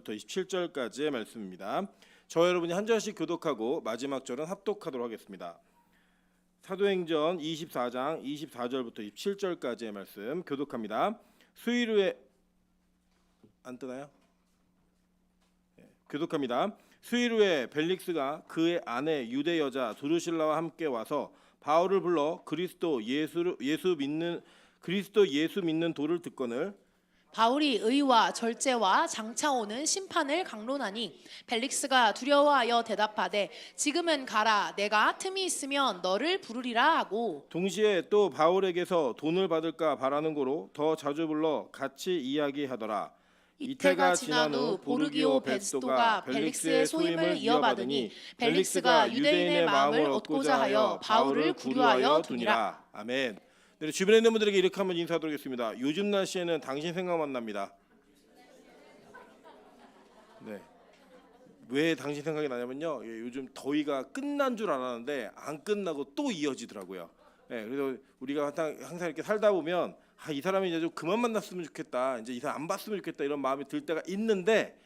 24절부터 27절까지의 말씀입니다. 저와 여러분이 한 절씩 교독하고 마지막 절은 합독하도록 하겠습니다. 사도행전 24장 24절부터 27절까지의 말씀 교독합니다. 수일 후에 안 뜨나요? 교독합니다. 수일 후에 벨릭스가 그의 아내 유대 여자 두루실라와 함께 와서 바울을 불러 그리스도 예수 믿는 도를 듣거늘 바울이 의와 절제와 장차 오는 심판을 강론하니 벨릭스가 두려워하여 대답하되 지금은 가라 내가 틈이 있으면 너를 부르리라 하고 동시에 또 바울에게서 돈을 받을까 바라는 고로 더 자주 불러 같이 이야기하더라. 이태가 지난 후 보르기오 베스토가 벨릭스의 소임을 이어받으니 벨릭스가 유대인의 마음을 얻고자 하여 바울을 구류하여 두니라. 아멘. 네, 주변에 있는 분들에게 이렇게 한번 인사드리겠습니다. 요즘 날씨에는 당신 생각만 납니다. 네. 왜 당신 생각이 나냐면요. 요즘 더위가 끝난 줄 알았는데 안 끝나고 또 이어지더라고요. 네, 그래서 우리가 항상 이렇게 살다 보면 이 사람이 이제 좀 그만 만났으면 좋겠다. 이제 이 사람 안 봤으면 좋겠다. 이런 마음이 들 때가 있는데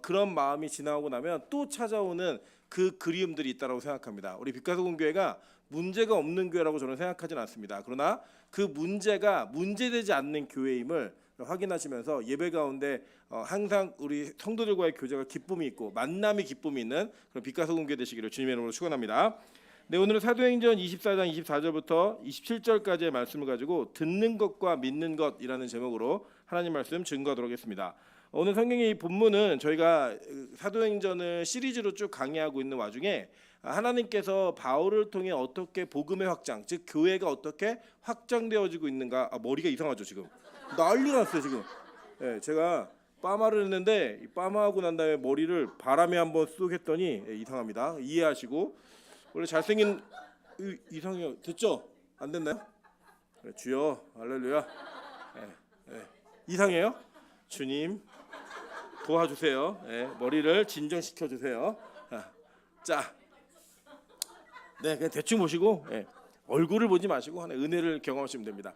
그런 마음이 지나고 나면 또 찾아오는 그 그리움들이 있다고 생각합니다. 우리 빛가서 공교회가 문제가 없는 교회라고 저는 생각하진 않습니다. 그러나 그 문제가 문제되지 않는 교회임을 확인하시면서 예배 가운데 항상 우리 성도들과의 교제가 기쁨이 있고 만남이 기쁨이 있는 그런 빛가서 공교회 되시기를 주님의 이름으로 축원합니다. 네, 오늘은 사도행전 24장 24절부터 27절까지의 말씀을 가지고 듣는 것과 믿는 것이라는 제목으로 하나님 말씀 증거하도록 하겠습니다. 오늘 성경의 이 본문은 저희가 사도행전을 시리즈로 쭉 강의하고 있는 와중에 하나님께서 바울을 통해 어떻게 복음의 확장, 즉 교회가 어떻게 확장되어지고 있는가. 머리가 이상하죠 지금. 난리가 났어요 지금. 네, 제가 파마를 했는데 파마하고 난 다음에 머리를 바람에 한번 쑥 했더니 이상합니다. 이해하시고. 원래 잘생긴 이상해요. 됐죠? 안 됐나요? 네, 주여 할렐루야. 네. 이상해요? 주님 도와주세요. 네, 머리를 진정시켜 주세요. 자, 네, 그냥 대충 보시고 얼굴을 보지 마시고 하나의 은혜를 경험하시면 됩니다.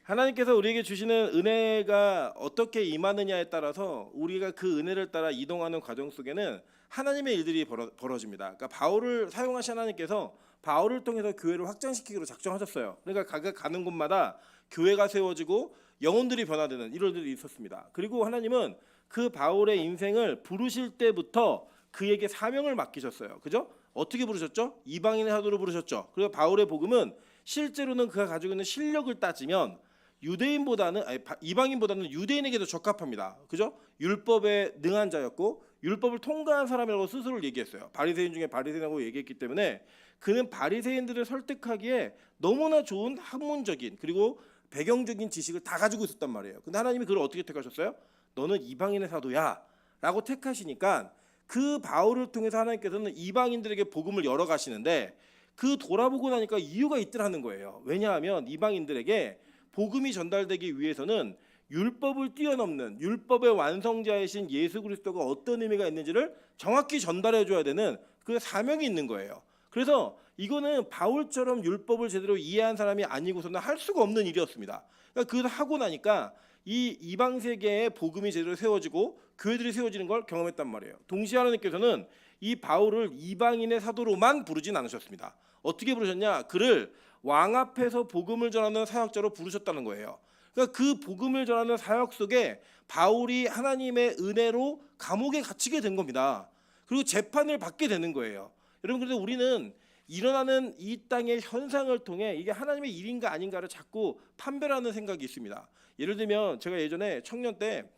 하나님께서 우리에게 주시는 은혜가 어떻게 임하느냐에 따라서 우리가 그 은혜를 따라 이동하는 과정 속에는 하나님의 일들이 벌어집니다. 그러니까 바울을 사용하신 하나님께서 바울을 통해서 교회를 확장시키기로 작정하셨어요. 그러니까 각각 가는 곳마다 교회가 세워지고 영혼들이 변화되는 이런 일이 있었습니다. 그리고 하나님은 그 바울의 인생을 부르실 때부터 그에게 사명을 맡기셨어요. 그죠? 어떻게 부르셨죠? 이방인의 사도로 부르셨죠. 그래서 바울의 복음은 실제로는 그가 가지고 있는 실력을 따지면 이방인보다는 유대인에게 더 적합합니다. 그죠? 율법에 능한 자였고 율법을 통과한 사람이라고 스스로를 얘기했어요. 바리새인 중에 바리새인이라고 얘기했기 때문에 그는 바리새인들을 설득하기에 너무나 좋은 학문적인 그리고 배경적인 지식을 다 가지고 있었단 말이에요. 근데 하나님이 그를 어떻게 택하셨어요? 너는 이방인의 사도야 라고 택하시니까 그 바울을 통해서 하나님께서는 이방인들에게 복음을 열어가시는데 그 돌아보고 나니까 이유가 있더라는 거예요. 왜냐하면 이방인들에게 복음이 전달되기 위해서는 율법을 뛰어넘는 율법의 완성자이신 예수 그리스도가 어떤 의미가 있는지를 정확히 전달해 줘야 되는 그 사명이 있는 거예요. 그래서 이거는 바울처럼 율법을 제대로 이해한 사람이 아니고서는 할 수가 없는 일이었습니다. 그러니까 그걸 하고 나니까 이 이방 세계의 복음이 제대로 세워지고 교회들이 세워지는 걸 경험했단 말이에요. 동시에 하나님께서는 이 바울을 이방인의 사도로만 부르진 않으셨습니다. 어떻게 부르셨냐? 그를 왕 앞에서 복음을 전하는 사역자로 부르셨다는 거예요. 그러니까 그 복음을 전하는 사역 속에 바울이 하나님의 은혜로 감옥에 갇히게 된 겁니다. 그리고 재판을 받게 되는 거예요. 여러분, 그래서 우리는 일어나는 이 땅의 현상을 통해 이게 하나님의 일인가 아닌가를 자꾸 판별하는 생각이 있습니다. 예를 들면 제가 예전에 청년 때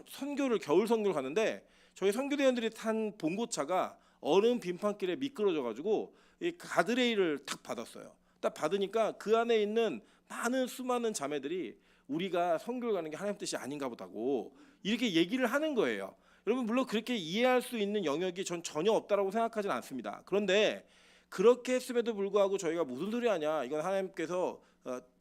선교를 겨울 선교를 가는데 저희 선교대원들이 탄 봉고차가 얼음 빙판길에 미끄러져가지고 이 가드레일을 탁 받았어요. 딱 받으니까 그 안에 있는 수많은 자매들이 우리가 선교를 가는 게 하나님 뜻이 아닌가 보다고 이렇게 얘기를 하는 거예요. 여러분, 물론 그렇게 이해할 수 있는 영역이 전 전혀 없다라고 생각하지는 않습니다. 그런데 그렇게 했음에도 불구하고 저희가 무슨 소리 하냐, 이건 하나님께서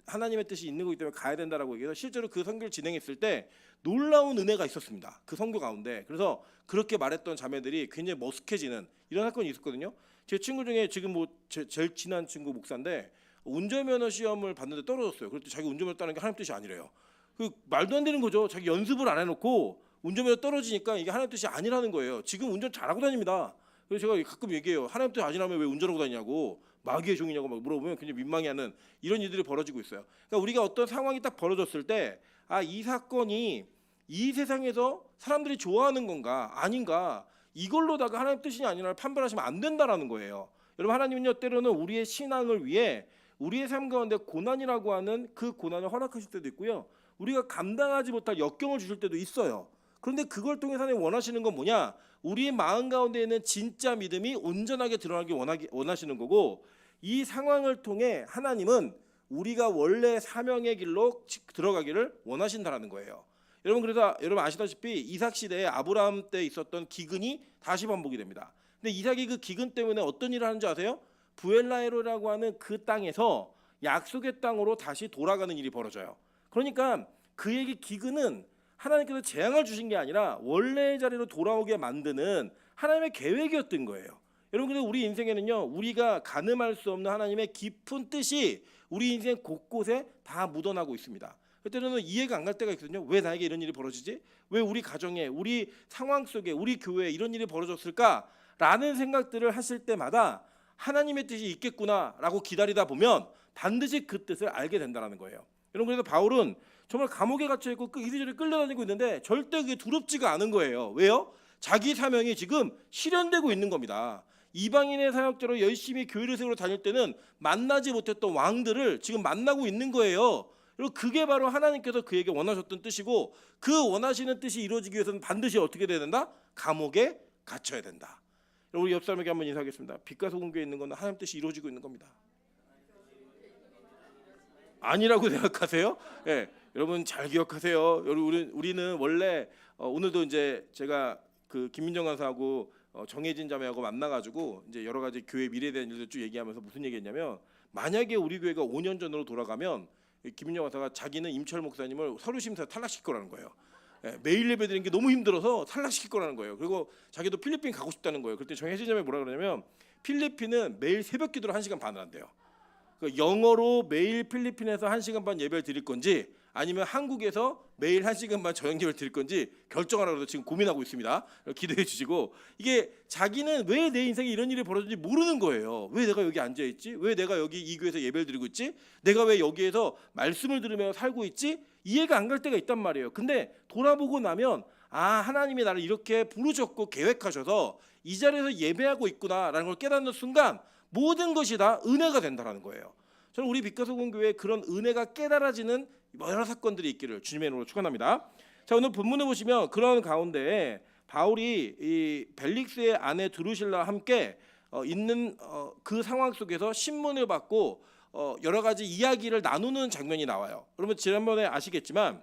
하나님의 뜻이 있는 거기 때문에 가야 된다라고 얘기해서 실제로 그 선교를 진행했을 때 놀라운 은혜가 있었습니다. 그 선교 가운데. 그래서 그렇게 말했던 자매들이 굉장히 머쓱해지는 이런 사건이 있었거든요. 제 친구 중에 지금 제일 친한 친구 목사인데 운전면허 시험을 봤는데 떨어졌어요. 그랬더니 자기 운전면허 따는 게 하나님 뜻이 아니래요. 그 말도 안 되는 거죠. 자기 연습을 안 해놓고 운전면허 떨어지니까 이게 하나님 뜻이 아니라는 거예요. 지금 운전 잘하고 다닙니다. 그래서 제가 가끔 얘기해요. 하나님 뜻 아니라면 왜 운전하고 다니냐고, 마귀의 종이냐고 막 물어보면 굉장히 민망해하는 이런 일들이 벌어지고 있어요. 그러니까 우리가 어떤 상황이 딱 벌어졌을 때, 아, 이 사건이 이 세상에서 사람들이 좋아하는 건가 아닌가, 이걸로다가 하나님 뜻이 아니라 판별하시면 안 된다라는 거예요. 여러분, 하나님은요, 때로는 우리의 신앙을 위해 우리의 삶 가운데 고난이라고 하는 그 고난을 허락하실 때도 있고요, 우리가 감당하지 못할 역경을 주실 때도 있어요. 그런데 그걸 통해서 하나님 원하시는 건 뭐냐? 우리의 마음 가운데 있는 진짜 믿음이 온전하게 드러나기 원하시는 거고, 이 상황을 통해 하나님은 우리가 원래 사명의 길로 들어가기를 원하신다라는 거예요. 여러분, 그래서 여러분 아시다시피 이삭 시대에 아브라함 때 있었던 기근이 다시 반복이 됩니다. 근데 이삭이 그 기근 때문에 어떤 일을 하는지 아세요? 부엘라헤로라고 하는 그 땅에서 약속의 땅으로 다시 돌아가는 일이 벌어져요. 그러니까 그에게 기근은 하나님께서 재앙을 주신 게 아니라 원래의 자리로 돌아오게 만드는 하나님의 계획이었던 거예요. 여러분, 근데 우리 인생에는요, 우리가 가늠할 수 없는 하나님의 깊은 뜻이 우리 인생 곳곳에 다 묻어나고 있습니다. 때로는 이해가 안 갈 때가 있거든요. 왜 나에게 이런 일이 벌어지지? 왜 우리 가정에, 우리 상황 속에, 우리 교회에 이런 일이 벌어졌을까라는 생각들을 하실 때마다 하나님의 뜻이 있겠구나라고 기다리다 보면 반드시 그 뜻을 알게 된다는 거예요. 여러분, 그래서 바울은 정말 감옥에 갇혀 있고 이리저리 끌려다니고 있는데 절대 그게 두렵지가 않은 거예요. 왜요? 자기 사명이 지금 실현되고 있는 겁니다. 이방인의 사역자로 열심히 교회를 세우러 다닐 때는 만나지 못했던 왕들을 지금 만나고 있는 거예요. 그리고 그게 바로 하나님께서 그에게 원하셨던 뜻이고, 그 원하시는 뜻이 이루어지기 위해서는 반드시 어떻게 돼야 된다? 감옥에 갇혀야 된다. 우리 옆 사람에게 한번 인사하겠습니다. 빛과 소금교에 있는 건 하나님 뜻이 이루어지고 있는 겁니다. 아니라고 생각하세요? 네, 여러분 잘 기억하세요. 우리는 원래 오늘도 이제 제가 그 김민정 간사하고 정혜진 자매하고 만나가지고 이제 여러 가지 교회 미래에 대한 일들 쭉 얘기하면서 무슨 얘기했냐면, 만약에 우리 교회가 5년 전으로 돌아가면 김민정 간사가 자기는 임철 목사님을 서류 심사 탈락시킬 거라는 거예요. 예, 매일 예배 드리는 게 너무 힘들어서 탈락시킬 거라는 거예요. 그리고 자기도 필리핀 가고 싶다는 거예요. 그때 정혜진 자매 뭐라 그러냐면, 필리핀은 매일 새벽 기도를 1시간 반을 한대요. 영어로 매일 필리핀에서 1시간 반 예배를 드릴 건지, 아니면 한국에서 매일 1시간 반 저녁 예배를 드릴 건지 결정하라고 지금 고민하고 있습니다. 기대해 주시고, 이게 자기는 왜 내 인생에 이런 일이 벌어졌는지 모르는 거예요. 왜 내가 여기 앉아 있지? 왜 내가 여기 이 교회에서 예배를 드리고 있지? 내가 왜 여기에서 말씀을 들으며 살고 있지? 이해가 안 갈 때가 있단 말이에요. 근데 돌아보고 나면, 아, 하나님이 나를 이렇게 부르셨고 계획하셔서 이 자리에서 예배하고 있구나라는 걸 깨닫는 순간 모든 것이 다 은혜가 된다는 거예요. 저는 우리 빛과 소금 교회에 그런 은혜가 깨달아지는 여러 사건들이 있기를 주님의 이름으로 축원합니다. 자, 오늘 본문에 보시면 그런 가운데 바울이 이 벨릭스의 아내 드루실라와 함께 있는 그 상황 속에서 신문을 받고 여러 가지 이야기를 나누는 장면이 나와요. 여러분 지난번에 아시겠지만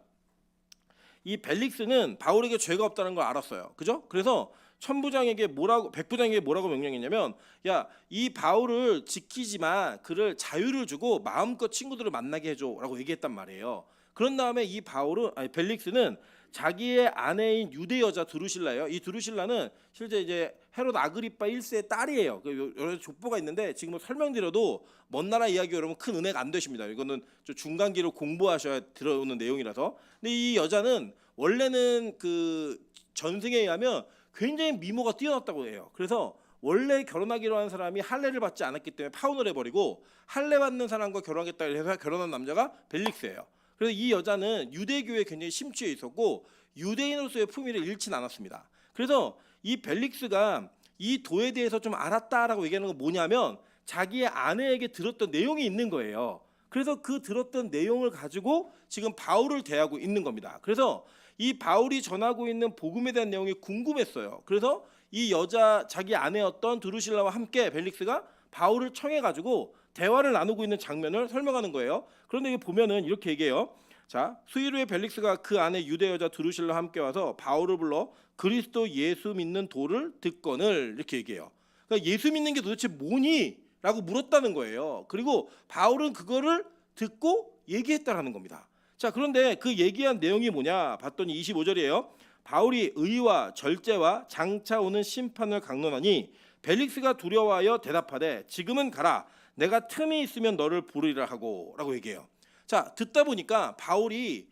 이 벨릭스는 바울에게 죄가 없다는 걸 알았어요. 그죠? 그래서 백부장에게 뭐라고 명령했냐면, 야, 이 바울을 지키지만 그를 자유를 주고 마음껏 친구들을 만나게 해줘라고 얘기했단 말이에요. 그런 다음에 이 벨릭스는 자기의 아내인 유대 여자 드루실라예요. 이 드루실라는 실제 이제 헤롯 아그리파 1세의 딸이에요. 여러 족보가 있는데 지금 설명드려도 먼 나라 이야기 여러분 큰 은혜가 안 되십니다. 이거는 좀 중간기로 공부하셔야 들어오는 내용이라서. 근데 이 여자는 원래는 그 전승에 의하면 굉장히 미모가 뛰어났다고 해요. 그래서 원래 결혼하기로 한 사람이 할례를 받지 않았기 때문에 파혼을 해버리고, 할례 받는 사람과 결혼하겠다 해서 결혼한 남자가 벨릭스예요. 그래서 이 여자는 유대교에 굉장히 심취해 있었고 유대인으로서의 품위를 잃진 않았습니다. 그래서 이 벨릭스가 이 도에 대해서 좀 알았다라고 얘기하는 건 뭐냐면, 자기의 아내에게 들었던 내용이 있는 거예요. 그래서 그 들었던 내용을 가지고 지금 바울을 대하고 있는 겁니다. 그래서 이 바울이 전하고 있는 복음에 대한 내용이 궁금했어요. 그래서 이 여자 자기 아내였던 드루실라와 함께 벨릭스가 바울을 청해 가지고 대화를 나누고 있는 장면을 설명하는 거예요. 그런데 여기 보면은 이렇게 얘기해요. 자, 수일 후에 벨릭스가 그 아내 유대 여자 드루실라와 함께 와서 바울을 불러 그리스도 예수 믿는 도를 듣거늘, 이렇게 얘기해요. 그러니까 예수 믿는 게 도대체 뭐니? 라고 물었다는 거예요. 그리고 바울은 그거를 듣고 얘기했다라는 겁니다. 자, 그런데 그 얘기한 내용이 뭐냐 봤더니 25절이에요. 바울이 의와 절제와 장차 오는 심판을 강론하니 벨릭스가 두려워하여 대답하되 지금은 가라, 내가 틈이 있으면 너를 부르리라 하고 라고 얘기해요. 자, 듣다 보니까 바울이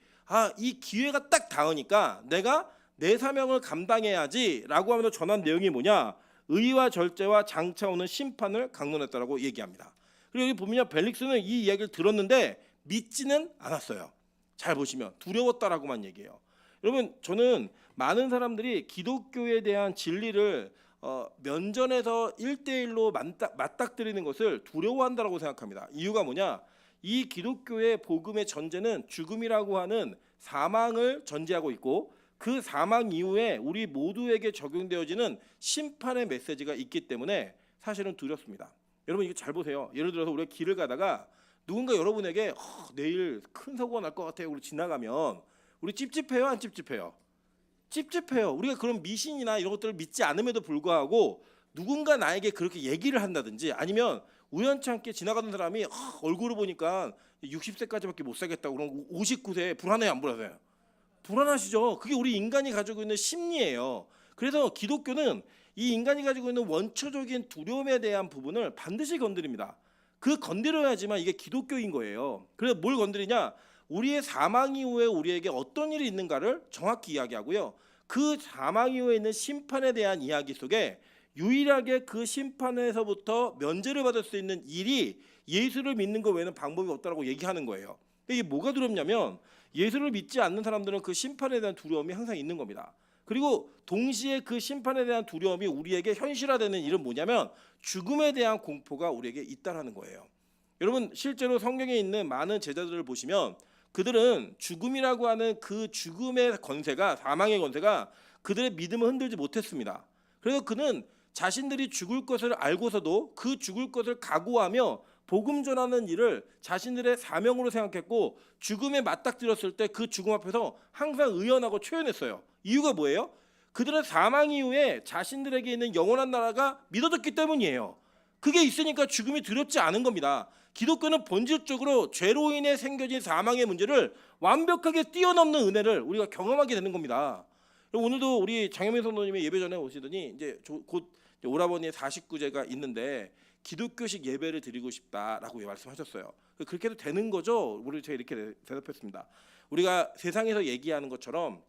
이 기회가 딱 닿으니까 내가 내 사명을 감당해야지라고 하면서 전한 내용이 뭐냐? 의와 절제와 장차 오는 심판을 강론했다라고 얘기합니다. 그리고 여기 보면 벨릭스는 이 이야기를 들었는데 믿지는 않았어요. 잘 보시면 두려웠다라고만 얘기해요. 여러분, 저는 많은 사람들이 기독교에 대한 진리를 면전에서 1대1로 맞닥뜨리는 것을 두려워한다라고 생각합니다. 이유가 뭐냐? 이 기독교의 복음의 전제는 죽음이라고 하는 사망을 전제하고 있고, 그 사망 이후에 우리 모두에게 적용되어지는 심판의 메시지가 있기 때문에 사실은 두렵습니다. 여러분, 이거 잘 보세요. 예를 들어서 우리가 길을 가다가 누군가 여러분에게 내일 큰 사고가 날 것 같아요. 우리 지나가면 우리 찝찝해요, 안 찝찝해요? 찝찝해요. 우리가 그런 미신이나 이런 것들을 믿지 않음에도 불구하고 누군가 나에게 그렇게 얘기를 한다든지, 아니면 우연치 않게 지나가는 사람이 얼굴을 보니까 60세까지밖에 못 살겠다고, 그럼 59세 불안해요, 안 불안해요? 불안하시죠? 그게 우리 인간이 가지고 있는 심리예요. 그래서 기독교는 이 인간이 가지고 있는 원초적인 두려움에 대한 부분을 반드시 건드립니다. 그 건드려야지만 이게 기독교인 거예요. 그래서 뭘 건드리냐? 우리의 사망 이후에 우리에게 어떤 일이 있는가를 정확히 이야기하고요. 그 사망 이후에 있는 심판에 대한 이야기 속에 유일하게 그 심판에서부터 면제를 받을 수 있는 일이 예수를 믿는 것 외에는 방법이 없다라고 얘기하는 거예요. 이게 뭐가 두렵냐면, 예수를 믿지 않는 사람들은 그 심판에 대한 두려움이 항상 있는 겁니다. 그리고 동시에 그 심판에 대한 두려움이 우리에게 현실화되는 일은 뭐냐면 죽음에 대한 공포가 우리에게 있다라는 거예요. 여러분, 실제로 성경에 있는 많은 제자들을 보시면 그들은 죽음이라고 하는 그 죽음의 권세가, 사망의 권세가 그들의 믿음을 흔들지 못했습니다. 그래서 그는 자신들이 죽을 것을 알고서도 그 죽을 것을 각오하며 복음 전하는 일을 자신들의 사명으로 생각했고, 죽음에 맞닥뜨렸을 때 그 죽음 앞에서 항상 의연하고 초연했어요. 이유가 뭐예요? 그들은 사망 이후에 자신들에게 있는 영원한 나라가 믿어졌기 때문이에요. 그게 있으니까 죽음이 두렵지 않은 겁니다. 기독교는 본질적으로 죄로 인해 생겨진 사망의 문제를 완벽하게 뛰어넘는 은혜를 우리가 경험하게 되는 겁니다. 오늘도 우리 장혜민 성도님이 예배 전에 오시더니 이제 곧 오라버니의 49제가 있는데 기독교식 예배를 드리고 싶다라고 말씀하셨어요. 그렇게 해도 되는 거죠? 우리 제가 이렇게 대답했습니다. 우리가 세상에서 얘기하는 것처럼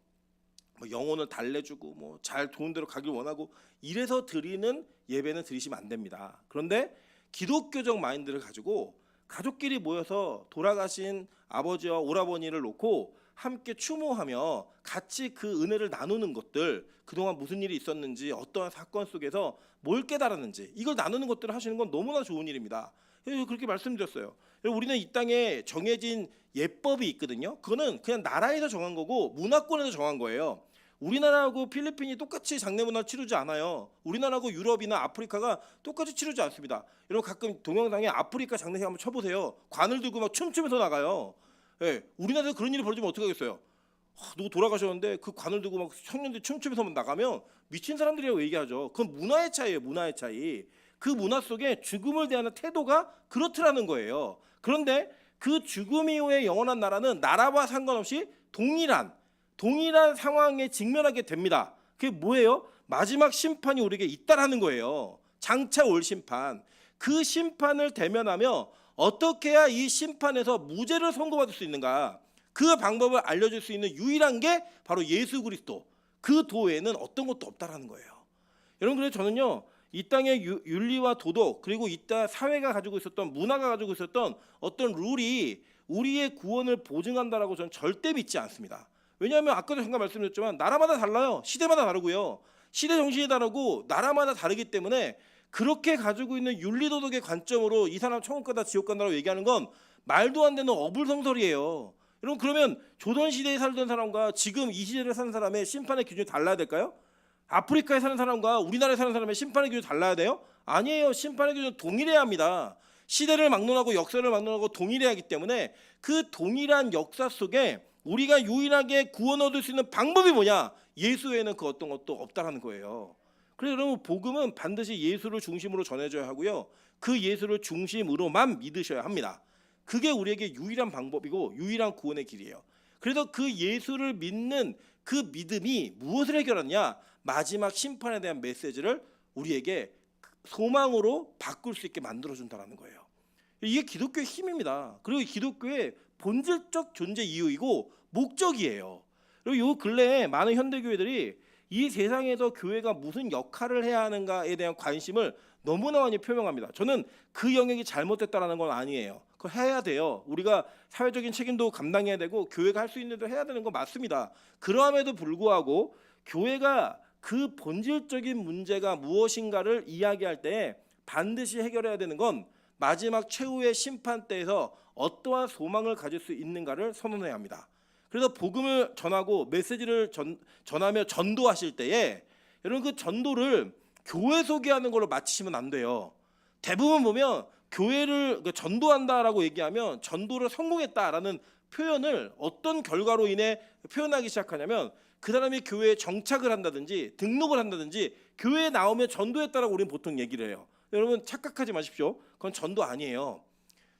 영혼을 달래주고 잘 좋은 데로 가길 원하고 이래서 드리는 예배는 드리시면 안 됩니다. 그런데 기독교적 마인드를 가지고 가족끼리 모여서 돌아가신 아버지와 오라버니를 놓고 함께 추모하며 같이 그 은혜를 나누는 것들, 그동안 무슨 일이 있었는지, 어떠한 사건 속에서 뭘 깨달았는지, 이걸 나누는 것들을 하시는 건 너무나 좋은 일입니다. 그래서 그렇게 말씀드렸어요. 우리는 이 땅에 정해진 예법이 있거든요. 그거는 그냥 나라에서 정한 거고 문화권에서 정한 거예요. 우리나라하고 필리핀이 똑같이 장례문화를 치르지 않아요. 우리나라하고 유럽이나 아프리카가 똑같이 치르지 않습니다. 여러분, 가끔 동영상에 아프리카 장례식 한번 쳐보세요. 관을 들고 막 춤추면서 나가요. 예, 우리나라에서 그런 일이 벌어지면 어떻게 하겠어요? 누구 돌아가셨는데 그 관을 들고 막 청년들이 춤추면서 나가면 미친 사람들이라고 얘기하죠. 그건 문화의 차이예요, 문화의 차이. 그 문화 속에 죽음을 대하는 태도가 그렇더라는 거예요. 그런데 그 죽음 이후의 영원한 나라는 나라와 상관없이 동일한 상황에 직면하게 됩니다. 그게 뭐예요? 마지막 심판이 우리에게 있다라는 거예요. 장차 올 심판. 그 심판을 대면하며 어떻게 해야 이 심판에서 무죄를 선고받을 수 있는가? 그 방법을 알려줄 수 있는 유일한 게 바로 예수 그리스도. 그 도에는 어떤 것도 없다라는 거예요. 여러분, 그래서 저는요, 이 땅의 윤리와 도덕, 그리고 이 땅 사회가 가지고 있었던, 문화가 가지고 있었던 어떤 룰이 우리의 구원을 보증한다라고 저는 절대 믿지 않습니다. 왜냐하면 아까도 잠깐 말씀드렸지만 나라마다 달라요. 시대마다 다르고요. 시대 정신이 다르고 나라마다 다르기 때문에 그렇게 가지고 있는 윤리도덕의 관점으로 이 사람 천국 가다 지옥 간다고 얘기하는 건 말도 안 되는 어불성설이에요. 여러분, 그러면 조선시대에 살던 사람과 지금 이 시대를 사는 사람의 심판의 기준이 달라야 될까요? 아프리카에 사는 사람과 우리나라에 사는 사람의 심판의 기준이 달라야 돼요? 아니에요. 심판의 기준은 동일해야 합니다. 시대를 막론하고 역사를 막론하고 동일해야 하기 때문에 그 동일한 역사 속에 우리가 유일하게 구원 얻을 수 있는 방법이 뭐냐? 예수 외에는 그 어떤 것도 없다라는 거예요. 그래서 여러분, 복음은 반드시 예수를 중심으로 전해져야 하고요. 그 예수를 중심으로만 믿으셔야 합니다. 그게 우리에게 유일한 방법이고 유일한 구원의 길이에요. 그래서 그 예수를 믿는 그 믿음이 무엇을 해결하느냐? 마지막 심판에 대한 메시지를 우리에게 소망으로 바꿀 수 있게 만들어준다는 거예요. 이게 기독교의 힘입니다. 그리고 기독교의 본질적 존재 이유이고 목적이에요. 그리고 요 근래에 많은 현대 교회들이 이 세상에서 교회가 무슨 역할을 해야 하는가에 대한 관심을 너무나 많이 표명합니다. 저는 그 영역이 잘못됐다라는 건 아니에요. 그거 해야 돼요. 우리가 사회적인 책임도 감당해야 되고 교회가 할 수 있는 대로 해야 되는 건 맞습니다. 그러함에도 불구하고 교회가 그 본질적인 문제가 무엇인가를 이야기할 때 반드시 해결해야 되는 건 마지막 최후의 심판 때에서 어떠한 소망을 가질 수 있는가를 선언해야 합니다. 그래서 복음을 전하고 메시지를 전하며 전도하실 때에 여러분 그 전도를 교회 소개하는 걸로 마치시면 안 돼요. 대부분 보면 교회를 전도한다라고 얘기하면 전도를 성공했다라는 표현을 어떤 결과로 인해 표현하기 시작하냐면 그 사람이 교회에 정착을 한다든지 등록을 한다든지 교회에 나오면 전도했다라고 우리는 보통 얘기를 해요. 여러분 착각하지 마십시오. 그건 전도 아니에요.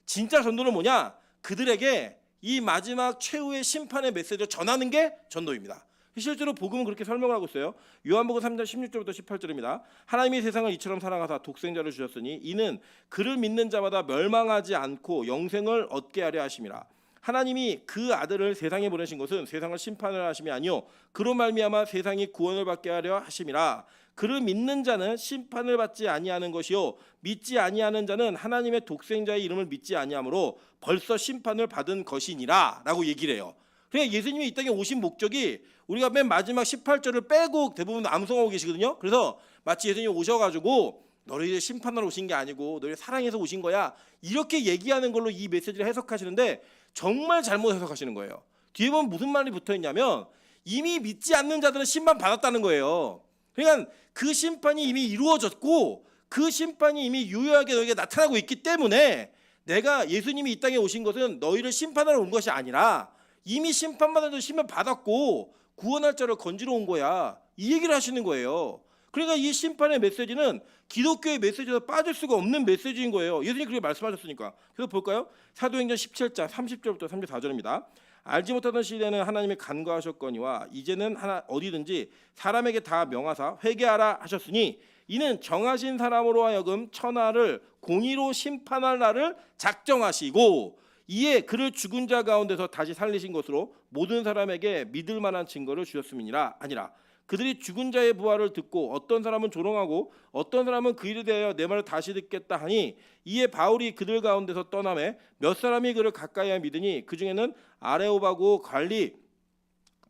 진짜 전도는 뭐냐? 그들에게 이 마지막 최후의 심판의 메시지를 전하는 게 전도입니다. 실제로 복음은 그렇게 설명을 하고 있어요. 요한복음 3장 16절부터 18절입니다. 하나님이 세상을 이처럼 사랑하사 독생자를 주셨으니 이는 그를 믿는 자마다 멸망하지 않고 영생을 얻게 하려 하심이라. 하나님이 그 아들을 세상에 보내신 것은 세상을 심판을 하심이 아니요 그로 말미암아 세상이 구원을 받게 하려 하심이라. 그를 믿는 자는 심판을 받지 아니하는 것이요 믿지 아니하는 자는 하나님의 독생자의 이름을 믿지 아니하므로 벌써 심판을 받은 것이니라 라고 얘기를 해요. 그러니까 예수님이 이 땅에 오신 목적이 우리가 맨 마지막 18절을 빼고 대부분 암송하고 계시거든요. 그래서 마치 예수님이 오셔가지고 너희를 심판하러 오신 게 아니고 너희를 사랑해서 오신 거야 이렇게 얘기하는 걸로 이 메시지를 해석하시는데 정말 잘못 해석하시는 거예요. 뒤에 보면 무슨 말이 붙어있냐면 이미 믿지 않는 자들은 심판 받았다는 거예요. 그러니까 그 심판이 이미 이루어졌고 그 심판이 이미 유효하게 너에게 나타나고 있기 때문에 내가 예수님이 이 땅에 오신 것은 너희를 심판하러 온 것이 아니라 이미 심판받은 자 심판 받았고 구원할 자를 건지러 온 거야. 이 얘기를 하시는 거예요. 그러니까 이 심판의 메시지는 기독교의 메시지에서 빠질 수가 없는 메시지인 거예요. 예수님이 그렇게 말씀하셨으니까. 그래서 볼까요? 사도행전 17장 30절부터 34절입니다. 알지 못하던 시대는 하나님이 간과하셨거니와 이제는 어디든지 사람에게 다 명하사 회개하라 하셨으니 이는 정하신 사람으로 하여금 천하를 공의로 심판할 날을 작정하시고 이에 그를 죽은 자 가운데서 다시 살리신 것으로 모든 사람에게 믿을 만한 증거를 주셨음이니라. 아니라 그들이 죽은 자의 부활을 듣고 어떤 사람은 조롱하고 어떤 사람은 그 일에 대하여 내 말을 다시 듣겠다 하니 이에 바울이 그들 가운데서 떠나매 몇 사람이 그를 가까이 믿으니 그 중에는 아레오바고 관리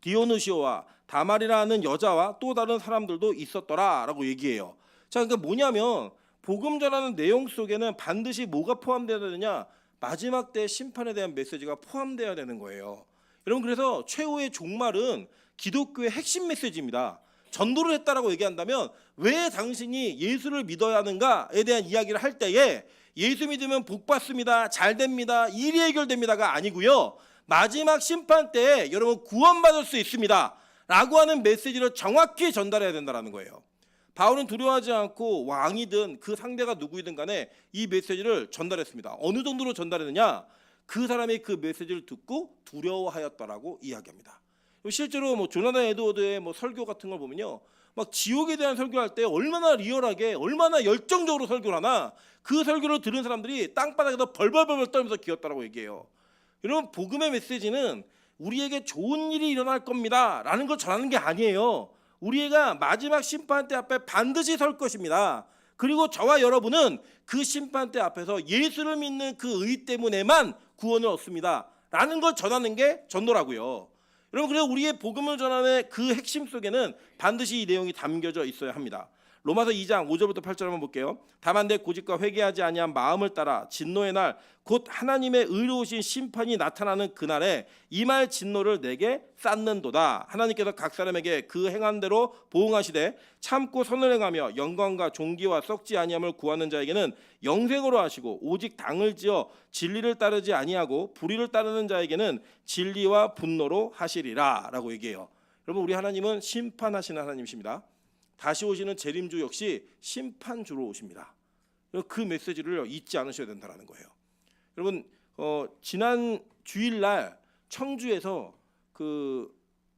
디오누시오와 다말이라는 여자와 또 다른 사람들도 있었더라라고 얘기해요. 자, 그러니까 뭐냐면 복음 전하는 내용 속에는 반드시 뭐가 포함되어야 되느냐? 마지막 때 심판에 대한 메시지가 포함되어야 되는 거예요. 여러분 그래서 최후의 종말은 기독교의 핵심 메시지입니다. 전도를 했다라고 얘기한다면 왜 당신이 예수를 믿어야 하는가에 대한 이야기를 할 때에 예수 믿으면 복 받습니다. 잘 됩니다. 일이 해결됩니다가 아니고요. 마지막 심판 때에 여러분 구원받을 수 있습니다. 라고 하는 메시지를 정확히 전달해야 된다는 거예요. 바울은 두려워하지 않고 왕이든 그 상대가 누구이든 간에 이 메시지를 전달했습니다. 어느 정도로 전달했느냐? 그 사람이 그 메시지를 듣고 두려워하였다라고 이야기합니다. 실제로 뭐 조나단 에드워드의 뭐 설교 같은 걸 보면요, 막 지옥에 대한 설교할 때 얼마나 리얼하게, 얼마나 열정적으로 설교를 하나, 그 설교를 들은 사람들이 땅바닥에서 벌벌벌 떨면서 기었다라고 얘기해요. 여러분 복음의 메시지는 우리에게 좋은 일이 일어날 겁니다라는 걸 전하는 게 아니에요. 우리가 마지막 심판대 앞에 반드시 설 것입니다. 그리고 저와 여러분은 그 심판대 앞에서 예수를 믿는 그 의 때문에만 구원을 얻습니다. 라는 걸 전하는 게 전도라고요. 여러분 그래서 우리의 복음을 전하는 그 핵심 속에는 반드시 이 내용이 담겨져 있어야 합니다. 로마서 2장 5절부터 8절 한번 볼게요. 다만 내 고집과 회개하지 아니한 마음을 따라 진노의 날 곧 하나님의 의로우신 심판이 나타나는 그날에 임할 진노를 내게 쌓는도다. 하나님께서 각 사람에게 그 행한 대로 보응하시되 참고 선을 행하며 영광과 존귀와 썩지 아니함을 구하는 자에게는 영생으로 하시고 오직 당을 지어 진리를 따르지 아니하고 불의를 따르는 자에게는 진리와 분노로 하시리라 라고 얘기해요. 여러분 우리 하나님은 심판하시는 하나님이십니다. 다시 오시는 재림주 역시 심판주로 오십니다. 그 메시지를 잊지 않으셔야 된다는 거예요. 여러분 지난 주일날 청주에서 그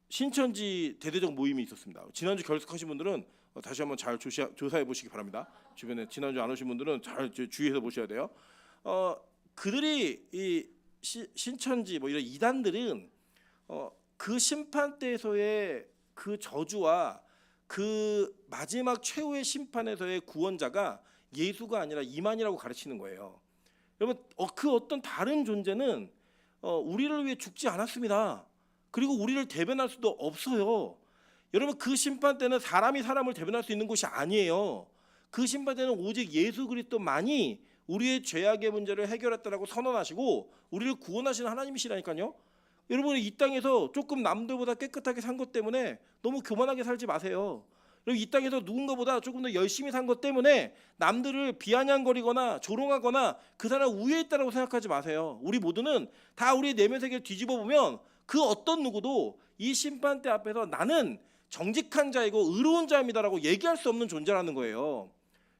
신천지 대대적 모임이 있었습니다. 지난주 결석하신 분들은 다시 한번 잘 조사해 보시기 바랍니다. 주변에 지난주 안 오신 분들은 잘 주의해서 보셔야 돼요. 그들이 이 신천지 뭐 이런 이단들은 그 심판대에서의 그 저주와 그 마지막 최후의 심판에서의 구원자가 예수가 아니라 이만이라고 가르치는 거예요. 여러분 그 어떤 다른 존재는 우리를 위해 죽지 않았습니다. 그리고 우리를 대변할 수도 없어요. 여러분 그 심판 때는 사람이 사람을 대변할 수 있는 곳이 아니에요. 그 심판 때는 오직 예수 그리스도만이 우리의 죄악의 문제를 해결했다라고 선언하시고 우리를 구원하시는 하나님이시라니까요. 여러분 이 땅에서 조금 남들보다 깨끗하게 산 것 때문에 너무 교만하게 살지 마세요. 그리고 이 땅에서 누군가보다 조금 더 열심히 산 것 때문에 남들을 비아냥거리거나 조롱하거나 그 사람 우위에 있다고 생각하지 마세요. 우리 모두는 다 우리의 내면 세계를 뒤집어 보면 그 어떤 누구도 이 심판대 앞에서 나는 정직한 자이고 의로운 자입니다라고 얘기할 수 없는 존재라는 거예요.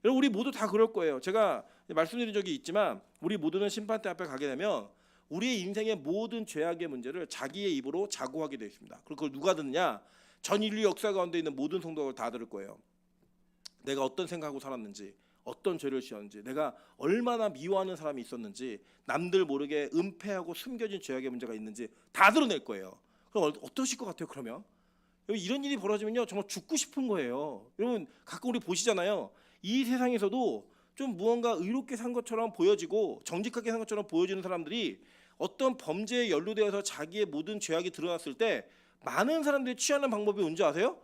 여러분 우리 모두 다 그럴 거예요. 제가 말씀드린 적이 있지만 우리 모두는 심판대 앞에 가게 되면 우리의 인생의 모든 죄악의 문제를 자기의 입으로 자고하게 되어 있습니다. 그리고 그걸 누가 듣느냐? 전 인류 역사 가운데 있는 모든 성도가 다 들을 거예요. 내가 어떤 생각하고 살았는지, 어떤 죄를 지었는지, 내가 얼마나 미워하는 사람이 있었는지, 남들 모르게 은폐하고 숨겨진 죄악의 문제가 있는지 다 드러낼 거예요. 그럼 어떠실 것 같아요? 그러면 이런 일이 벌어지면요 정말 죽고 싶은 거예요. 여러분 가끔 우리 보시잖아요. 이 세상에서도 좀 무언가 의롭게 산 것처럼 보여지고 정직하게 산 것처럼 보여지는 사람들이 어떤 범죄에 연루되어서 자기의 모든 죄악이 드러났을 때 많은 사람들이 취하는 방법이 뭔지 아세요?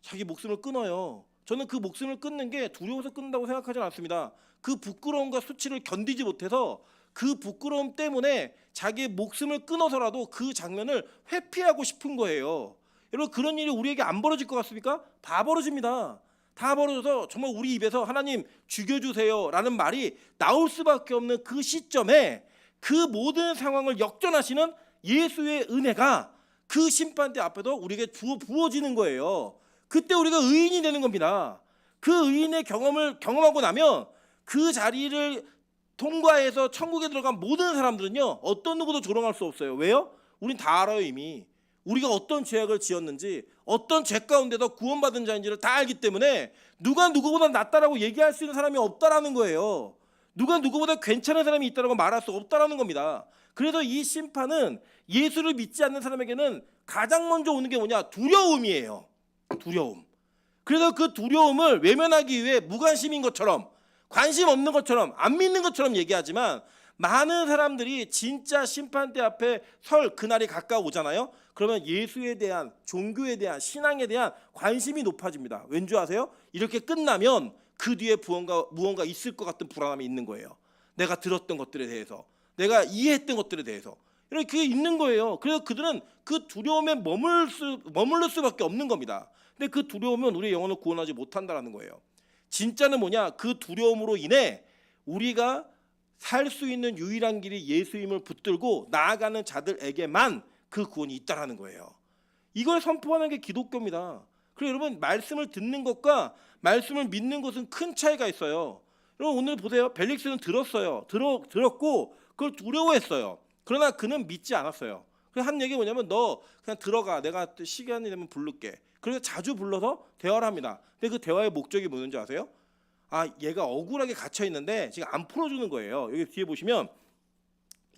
자기 목숨을 끊어요. 저는 그 목숨을 끊는 게 두려워서 끊는다고 생각하지 않습니다. 그 부끄러움과 수치를 견디지 못해서 그 부끄러움 때문에 자기의 목숨을 끊어서라도 그 장면을 회피하고 싶은 거예요. 여러분 그런 일이 우리에게 안 벌어질 것 같습니까? 다 벌어집니다. 다 벌어져서 정말 우리 입에서 하나님 죽여주세요 라는 말이 나올 수밖에 없는 그 시점에 그 모든 상황을 역전하시는 예수의 은혜가 그 심판대 앞에도 우리에게 부어지는 거예요. 그때 우리가 의인이 되는 겁니다. 그 의인의 경험을 경험하고 나면 그 자리를 통과해서 천국에 들어간 모든 사람들은요 어떤 누구도 조롱할 수 없어요. 왜요? 우린 다 알아요. 이미 우리가 어떤 죄악을 지었는지 어떤 죄 가운데서 구원받은 자인지를 다 알기 때문에 누가 누구보다 낫다라고 얘기할 수 있는 사람이 없다라는 거예요. 누가 누구보다 괜찮은 사람이 있다라고 말할 수 없다라는 겁니다. 그래서 이 심판은 예수를 믿지 않는 사람에게는 가장 먼저 오는 게 뭐냐? 두려움이에요. 두려움. 그래서 그 두려움을 외면하기 위해 무관심인 것처럼 관심 없는 것처럼 안 믿는 것처럼 얘기하지만 많은 사람들이 진짜 심판대 앞에 설 그날이 가까워오잖아요. 그러면 예수에 대한 종교에 대한 신앙에 대한 관심이 높아집니다. 왠지 아세요? 이렇게 끝나면 그 뒤에 무언가 있을 것 같은 불안함이 있는 거예요. 내가 들었던 것들에 대해서 내가 이해했던 것들에 대해서 이렇게 있는 거예요. 그래서 그들은 그 두려움에 머물러 수밖에 없는 겁니다. 근데 그 두려움은 우리의 영혼을 구원하지 못한다는 거예요. 진짜는 뭐냐? 그 두려움으로 인해 우리가 살 수 있는 유일한 길이 예수임을 붙들고 나아가는 자들에게만 그 구원이 있다라는 거예요. 이걸 선포하는 게 기독교입니다. 그리고 여러분 말씀을 듣는 것과 말씀을 믿는 것은 큰 차이가 있어요. 여러분 오늘 보세요. 벨릭스는 들었어요. 들었고 그걸 두려워했어요. 그러나 그는 믿지 않았어요. 그래서 한 얘기가 뭐냐면 너 그냥 들어가. 내가 시간이 되면 부를게. 그래서 자주 불러서 대화를 합니다. 근데 그 대화의 목적이 뭐였는지 아세요? 얘가 억울하게 갇혀 있는데 지금 안 풀어주는 거예요. 여기 뒤에 보시면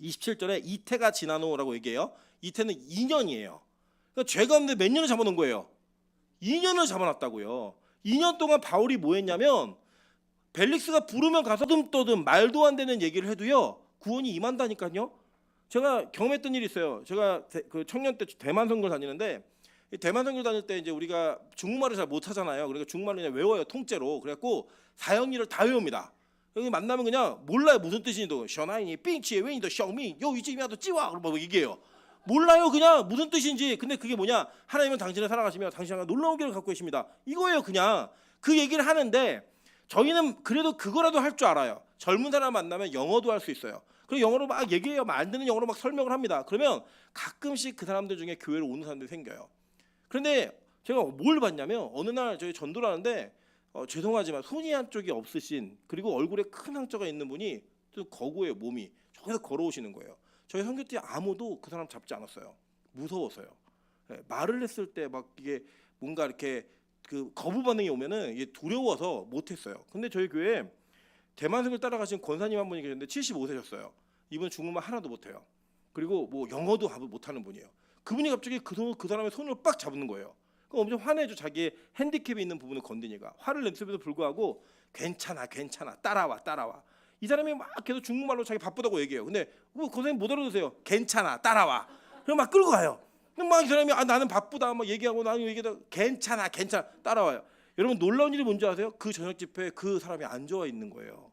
27절에 이태가 지난 후라고 얘기해요. 이태는 2년이에요. 그러니까 죄가 없는데 몇 년을 잡아놓은 거예요? 2년을 잡아놨다고요. 2년 동안 바울이 뭐 했냐면 벨릭스가 부르면 가서 떠듬 말도 안 되는 얘기를 해도요 구원이 임한다니까요. 제가 경험했던 일이 있어요. 제가 그 청년 때 대만 선교를 다니는데 대만 선교 다닐 때 이제 우리가 중국말을 잘 못하잖아요. 그러니까 중국말을 그냥 외워요 통째로. 그래갖고 사형리를 다 외웁니다. 여기 만나면 그냥 몰라요 무슨 뜻인지도. 셔나이니 삥치에 웨이도 셔미 요 이쯤이야도 찌와 그러고 얘기해요. 몰라요 그냥 무슨 뜻인지. 근데 그게 뭐냐? 하나님은 당신을 사랑하시며 당신과 놀라운 길을 갖고 계십니다. 이거예요 그냥. 그 얘기를 하는데 저희는 그래도 그거라도 할 줄 알아요. 젊은 사람 만나면 영어도 할 수 있어요. 그리고 영어로 막 얘기해요. 안 되는 영어로 막 설명을 합니다. 그러면 가끔씩 그 사람들 중에 교회로 오는 사람들이 생겨요. 그런데 제가 뭘 봤냐면 어느 날 저희 전도를 하는데 죄송하지만 손이 한쪽이 없으신 그리고 얼굴에 큰 상처가 있는 분이 좀 거구해요 몸이. 저기서 걸어오시는 거예요. 저희 선교팀 아무도 그 사람 잡지 않았어요. 무서워서요. 말을 했을 때 막 이게 뭔가 이렇게 그 거부 반응이 오면은 이게 두려워서 못했어요. 근데 저희 교회에 대만 선교를 따라가신 권사님 한 분이 계셨는데 75세셨어요. 이분 중국말 하나도 못해요. 그리고 뭐 영어도 못하는 분이에요. 그분이 갑자기 그 사람의 손을 빡 잡는 거예요. 그럼 엄청 화내죠. 자기의 핸디캡이 있는 부분을 건드니까. 화를 냈음에도 불구하고 괜찮아 따라와. 이 사람이 막 계속 중국말로 자기 바쁘다고 얘기해요. 근데 선생님 못 알아듣으세요. 괜찮아 따라와. 그럼 막 끌고 가요. 그럼 막 이 사람이 나는 바쁘다 막 얘기하고 나는 얘기하다 괜찮아 따라와요. 여러분 놀라운 일이 뭔지 아세요? 그 저녁 집회에 그 사람이 안 좋아 있는 거예요.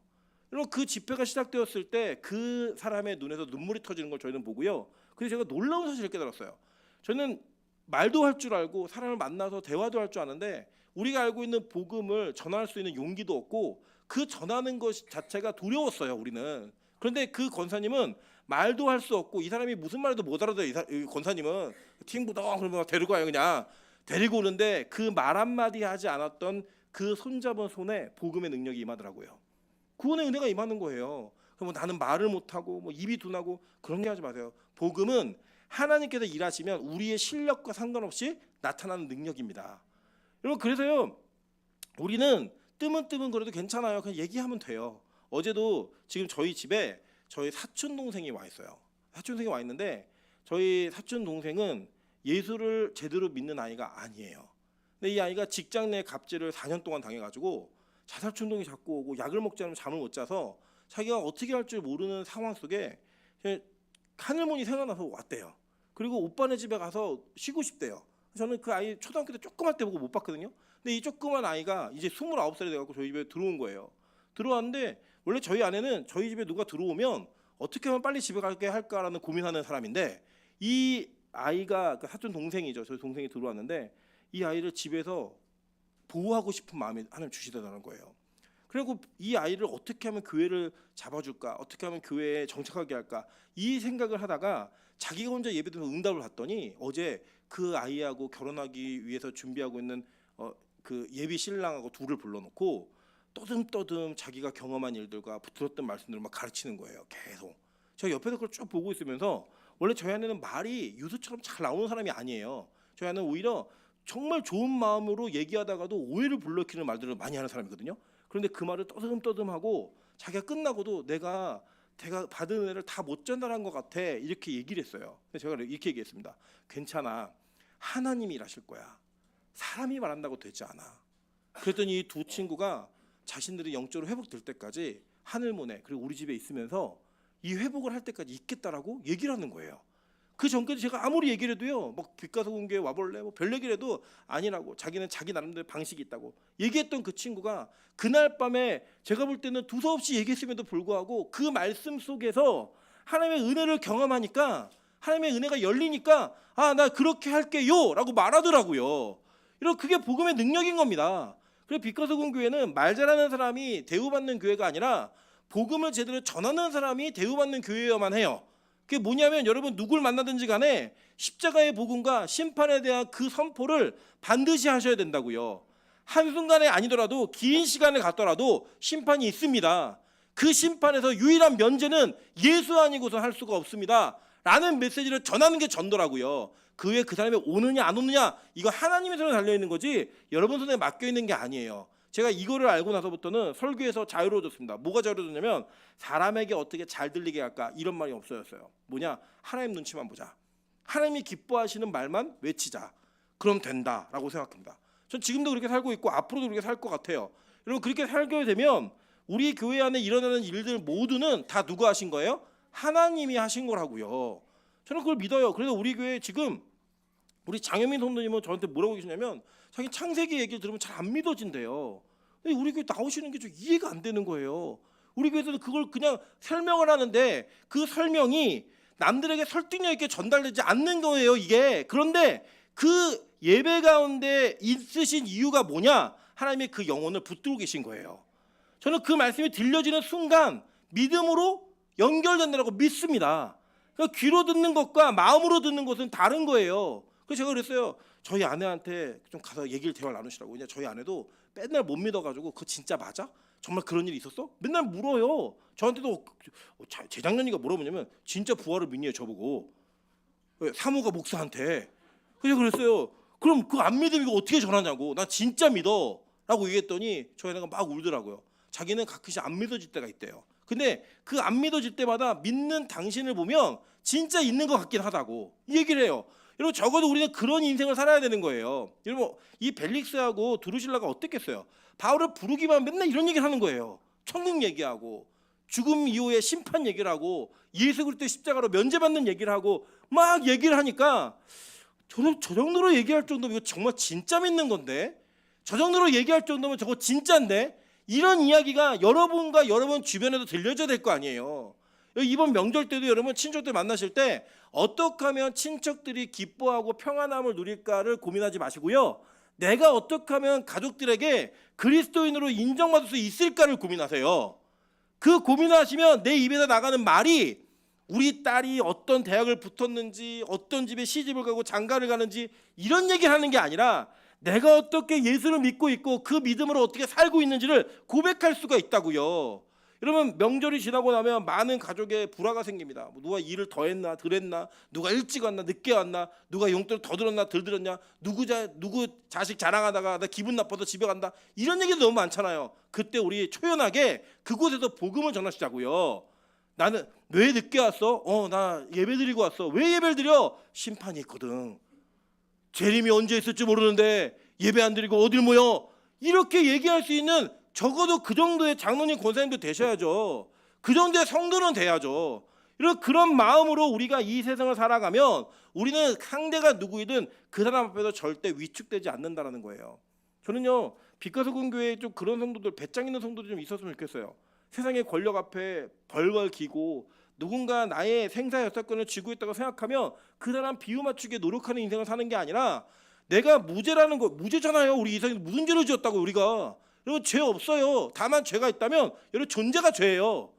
여러분 그 집회가 시작되었을 때 그 사람의 눈에서 눈물이 터지는 걸 저희는 보고요. 그래서 제가 놀라운 사실을 깨달았어요. 저는 말도 할 줄 알고 사람을 만나서 대화도 할 줄 아는데 우리가 알고 있는 복음을 전할 수 있는 용기도 없고 그 전하는 것 자체가 두려웠어요. 우리는. 그런데 그 권사님은 말도 할 수 없고 이 사람이 무슨 말도 못 알아들어요. 이 권사님은 팅부동 그러면 데리고 가요. 그냥 데리고 오는데 그 말 한마디 하지 않았던 그 손잡은 손에 복음의 능력이 임하더라고요. 구원의 은혜가 임하는 거예요. 그럼 나는 말을 못하고 입이 둔하고 그런 게 하지 마세요. 복음은 하나님께서 일하시면 우리의 실력과 상관없이 나타나는 능력입니다. 여러분 그래서요 우리는 뜨문뜨문 그래도 괜찮아요. 그냥 얘기하면 돼요. 어제도 지금 저희 집에 저희 사촌 동생이 와 있어요. 사촌 동생이 와 있는데 저희 사촌 동생은 예수를 제대로 믿는 아이가 아니에요. 근데 이 아이가 직장 내 갑질을 4년 동안 당해가지고 자살 충동이 자꾸 오고 약을 먹지 않으면 잠을 못 자서 자기가 어떻게 할 줄 모르는 상황 속에 하늘문이 생각나서 왔대요. 그리고 오빠네 집에 가서 쉬고 싶대요. 저는 그 아이 초등학교 때 조그만 때 보고 못 봤거든요. 근데 이 조그만 아이가 이제 29살이 돼갖고 저희 집에 들어온 거예요. 들어왔는데 원래 저희 아내는 저희 집에 누가 들어오면 어떻게 하면 빨리 집에 가게 할까라는 고민하는 사람인데 이 아이가 사촌 동생이죠. 저희 동생이 들어왔는데 이 아이를 집에서 보호하고 싶은 마음이 하나님 주시다는 거예요. 그리고 이 아이를 어떻게 하면 교회를 잡아줄까, 어떻게 하면 교회에 정착하게 할까 이 생각을 하다가 자기가 혼자 예배드리면서 응답을 받더니 어제 그 아이하고 결혼하기 위해서 준비하고 있는 그 예비 신랑하고 둘을 불러놓고 떠듬떠듬 자기가 경험한 일들과 들었던 말씀들을 막 가르치는 거예요. 계속. 제가 옆에서 그걸 쭉 보고 있으면서 원래 저희 아내는 말이 유수처럼 잘 나오는 사람이 아니에요. 저희 아내는 오히려 정말 좋은 마음으로 얘기하다가도 오해를 불러일으키는 말들을 많이 하는 사람이거든요. 그런데 그 말을 떠듬떠듬하고 자기가 끝나고도 내가 받은 은혜를 다 못 전달한 것 같아 이렇게 얘기를 했어요. 근데 제가 이렇게 얘기했습니다. 괜찮아. 하나님이 일하실 거야. 사람이 말한다고 되지 않아. 그랬더니 이 두 친구가 자신들이 영적으로 회복될 때까지 하늘문에 그리고 우리 집에 있으면서 이 회복을 할 때까지 있겠다라고 얘기를 하는 거예요. 그 전까지 제가 아무리 얘기를 해도요, 막 빛가서 공교회 와볼래, 별 얘기를 해도 아니라고 자기는 자기 나름대로 방식이 있다고 얘기했던 그 친구가 그날 밤에 제가 볼 때는 두서없이 얘기했음에도 불구하고 그 말씀 속에서 하나님의 은혜를 경험하니까 하나님의 은혜가 열리니까 나 그렇게 할게요라고 말하더라고요. 이런 그게 복음의 능력인 겁니다. 그래서 빛가서 공교회는 말 잘하는 사람이 대우받는 교회가 아니라 복음을 제대로 전하는 사람이 대우받는 교회여만 해요. 그게 뭐냐면 여러분 누굴 만나든지 간에 십자가의 복음과 심판에 대한 그 선포를 반드시 하셔야 된다고요. 한순간에 아니더라도 긴 시간을 갖더라도 심판이 있습니다. 그 심판에서 유일한 면제는 예수 아니고서 할 수가 없습니다. 라는 메시지를 전하는 게 전도라고요. 그 후에 그 사람이 오느냐 안 오느냐 이거 하나님의 손에 달려있는 거지 여러분 손에 맡겨있는 게 아니에요. 제가 이거를 알고 나서부터는 설교에서 자유로워졌습니다. 뭐가 자유로워졌냐면 사람에게 어떻게 잘 들리게 할까 이런 말이 없어졌어요. 뭐냐? 하나님 눈치만 보자. 하나님이 기뻐하시는 말만 외치자. 그럼 된다라고 생각합니다. 전 지금도 그렇게 살고 있고 앞으로도 그렇게 살 것 같아요. 여러분 그렇게 살게 되면 우리 교회 안에 일어나는 일들 모두는 다 누가 하신 거예요? 하나님이 하신 거라고요. 저는 그걸 믿어요. 그래서 우리 교회 지금 우리 장현민 선생님은 저한테 뭐라고 계시냐면 자기 창세기 얘기를 들으면 잘 안 믿어진대요. 근데 우리 교회 나오시는 게 좀 이해가 안 되는 거예요. 우리 교회에서는 그걸 그냥 설명을 하는데 그 설명이 남들에게 설득력 있게 전달되지 않는 거예요. 이게. 그런데 그 예배 가운데 있으신 이유가 뭐냐? 하나님의 그 영혼을 붙들고 계신 거예요. 저는 그 말씀이 들려지는 순간 믿음으로 연결된다고 믿습니다. 그러니까 귀로 듣는 것과 마음으로 듣는 것은 다른 거예요. 그래서 제가 그랬어요. 저희 아내한테 좀 가서 대화를 나누시라고. 그냥 저희 아내도 맨날 못 믿어가지고 그거 진짜 맞아? 정말 그런 일이 있었어? 맨날 물어요. 저한테도 재작년인가 물어보냐면 진짜 부활을 믿니 저보고. 사모가 목사한테. 그래서 그랬어요. 그럼 그거 안 믿으면 이거 어떻게 전하냐고. 나 진짜 믿어 라고 얘기했더니 저희 아내가 막 울더라고요. 자기는 가끔씩 안 믿어질 때가 있대요. 근데 그 안 믿어질 때마다 믿는 당신을 보면 진짜 있는 것 같긴 하다고 이 얘기를 해요. 여러분 적어도 우리는 그런 인생을 살아야 되는 거예요. 여러분 이 벨릭스하고 두루실라가 어땠겠어요? 바울을 부르기만 맨날 이런 얘기를 하는 거예요. 천국 얘기하고 죽음 이후에 심판 얘기를 하고 예수 그리스도의 십자가로 면제받는 얘기를 하고 막 얘기를 하니까 저는 저 정도로 얘기할 정도면 이거 정말 진짜 믿는 건데, 저 정도로 얘기할 정도면 저거 진짜인데, 이런 이야기가 여러분과 여러분 주변에도 들려줘야 될 거 아니에요. 이번 명절 때도 여러분 친척들 만나실 때 어떻게 하면 친척들이 기뻐하고 평안함을 누릴까를 고민하지 마시고요, 내가 어떻게 하면 가족들에게 그리스도인으로 인정받을 수 있을까를 고민하세요. 그 고민하시면 내 입에서 나가는 말이 우리 딸이 어떤 대학을 붙었는지, 어떤 집에 시집을 가고 장가를 가는지 이런 얘기를 하는 게 아니라 내가 어떻게 예수를 믿고 있고 그 믿음으로 어떻게 살고 있는지를 고백할 수가 있다고요. 여러분 명절이 지나고 나면 많은 가족에 불화가 생깁니다. 뭐 누가 일을 더 했나 덜 했나, 누가 일찍 왔나 늦게 왔나, 누가 용돈을 더 들었나 덜 들었냐, 누구 자식 자랑하다가 나 기분 나빠서 집에 간다, 이런 얘기도 너무 많잖아요. 그때 우리 초연하게 그곳에서 복음을 전하시자고요. 나는 왜 늦게 왔어? 나 예배 드리고 왔어. 왜 예배를 드려? 심판이 있거든. 재림이 언제 있을지 모르는데 예배 안 드리고 어딜 모여? 이렇게 얘기할 수 있는 적어도 그 정도의 장로님 권사님도 되셔야죠. 그 정도의 성도는 돼야죠. 이런 그런 마음으로 우리가 이 세상을 살아가면 우리는 상대가 누구이든 그 사람 앞에서 절대 위축되지 않는다라는 거예요. 저는요 빛과소금 교회에 좀 그런 성도들, 배짱 있는 성도들이 좀 있었으면 좋겠어요. 세상의 권력 앞에 벌벌 기고 누군가 나의 생사 여사건을 쥐고 있다고 생각하면 그 사람 비유 맞추게 노력하는 인생을 사는 게 아니라, 내가 무죄라는 거, 무죄잖아요. 우리 이 세상에 무슨 죄를 지었다고 우리가. 여러분 죄 없어요. 다만 죄가 있다면 여러분 존재가 죄예요.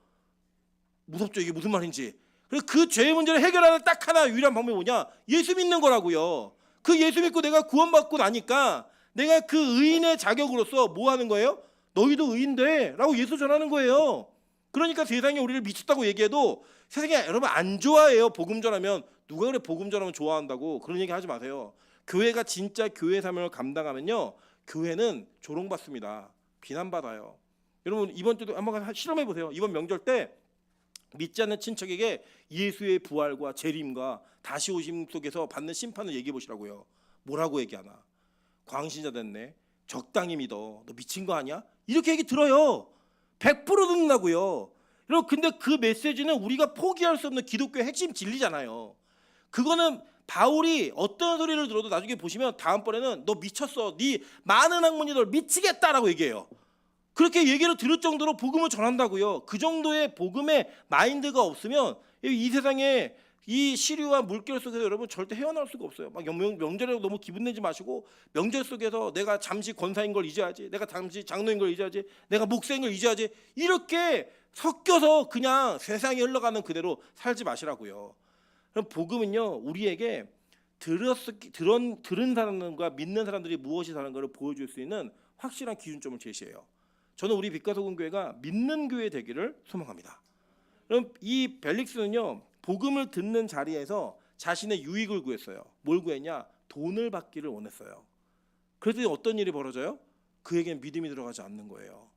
무섭죠 이게 무슨 말인지. 그래서 그 죄의 문제를 해결하는 딱 하나 유일한 방법이 뭐냐? 예수 믿는 거라고요. 그 예수 믿고 내가 구원받고 나니까 내가 그 의인의 자격으로서 뭐 하는 거예요? 너희도 의인돼 라고 예수 전하는 거예요. 그러니까 세상에 우리를 미쳤다고 얘기해도 세상에 여러분 안 좋아해요. 복음 전하면. 누가 그래 복음 전하면 좋아한다고. 그런 얘기 하지 마세요. 교회가 진짜 교회 사명을 감당하면요, 교회는 조롱받습니다. 비난받아요. 여러분 이번 주도 한번 실험해 보세요. 이번 명절 때 믿지 않는 친척에게 예수의 부활과 재림과 다시 오심 속에서 받는 심판을 얘기해 보시라고요. 뭐라고 얘기하나? 광신자 됐네, 적당히 믿어, 너 미친 거 아니야? 이렇게 얘기 들어요. 100% 듣는다고요. 여러분 근데 그 메시지는 우리가 포기할 수 없는 기독교의 핵심 진리잖아요. 그거는 바울이 어떤 소리를 들어도 나중에 보시면 다음번에는 너 미쳤어, 네 많은 학문이 널 미치겠다라고 얘기해요. 그렇게 얘기를 들을 정도로 복음을 전한다고요. 그 정도의 복음의 마인드가 없으면 이 세상에 이 시류와 물결 속에서 여러분 절대 헤어나올 수가 없어요. 막 명절에 너무 기분 내지 마시고, 명절 속에서 내가 잠시 권사인 걸 잊어야지, 내가 잠시 장로인 걸 잊어야지, 내가 목사인 걸 잊어야지, 이렇게 섞여서 그냥 세상에 흘러가는 그대로 살지 마시라고요. 그럼 복음은요 우리에게 들은 사람과 믿는 사람들이 무엇이 다른가를 보여줄 수 있는 확실한 기준점을 제시해요. 저는 우리 빛과소금 교회가 믿는 교회 되기를 소망합니다. 그럼 이 벨릭스는요 복음을 듣는 자리에서 자신의 유익을 구했어요. 뭘 구했냐? 돈을 받기를 원했어요. 그래서 어떤 일이 벌어져요? 그에겐 믿음이 들어가지 않는 거예요.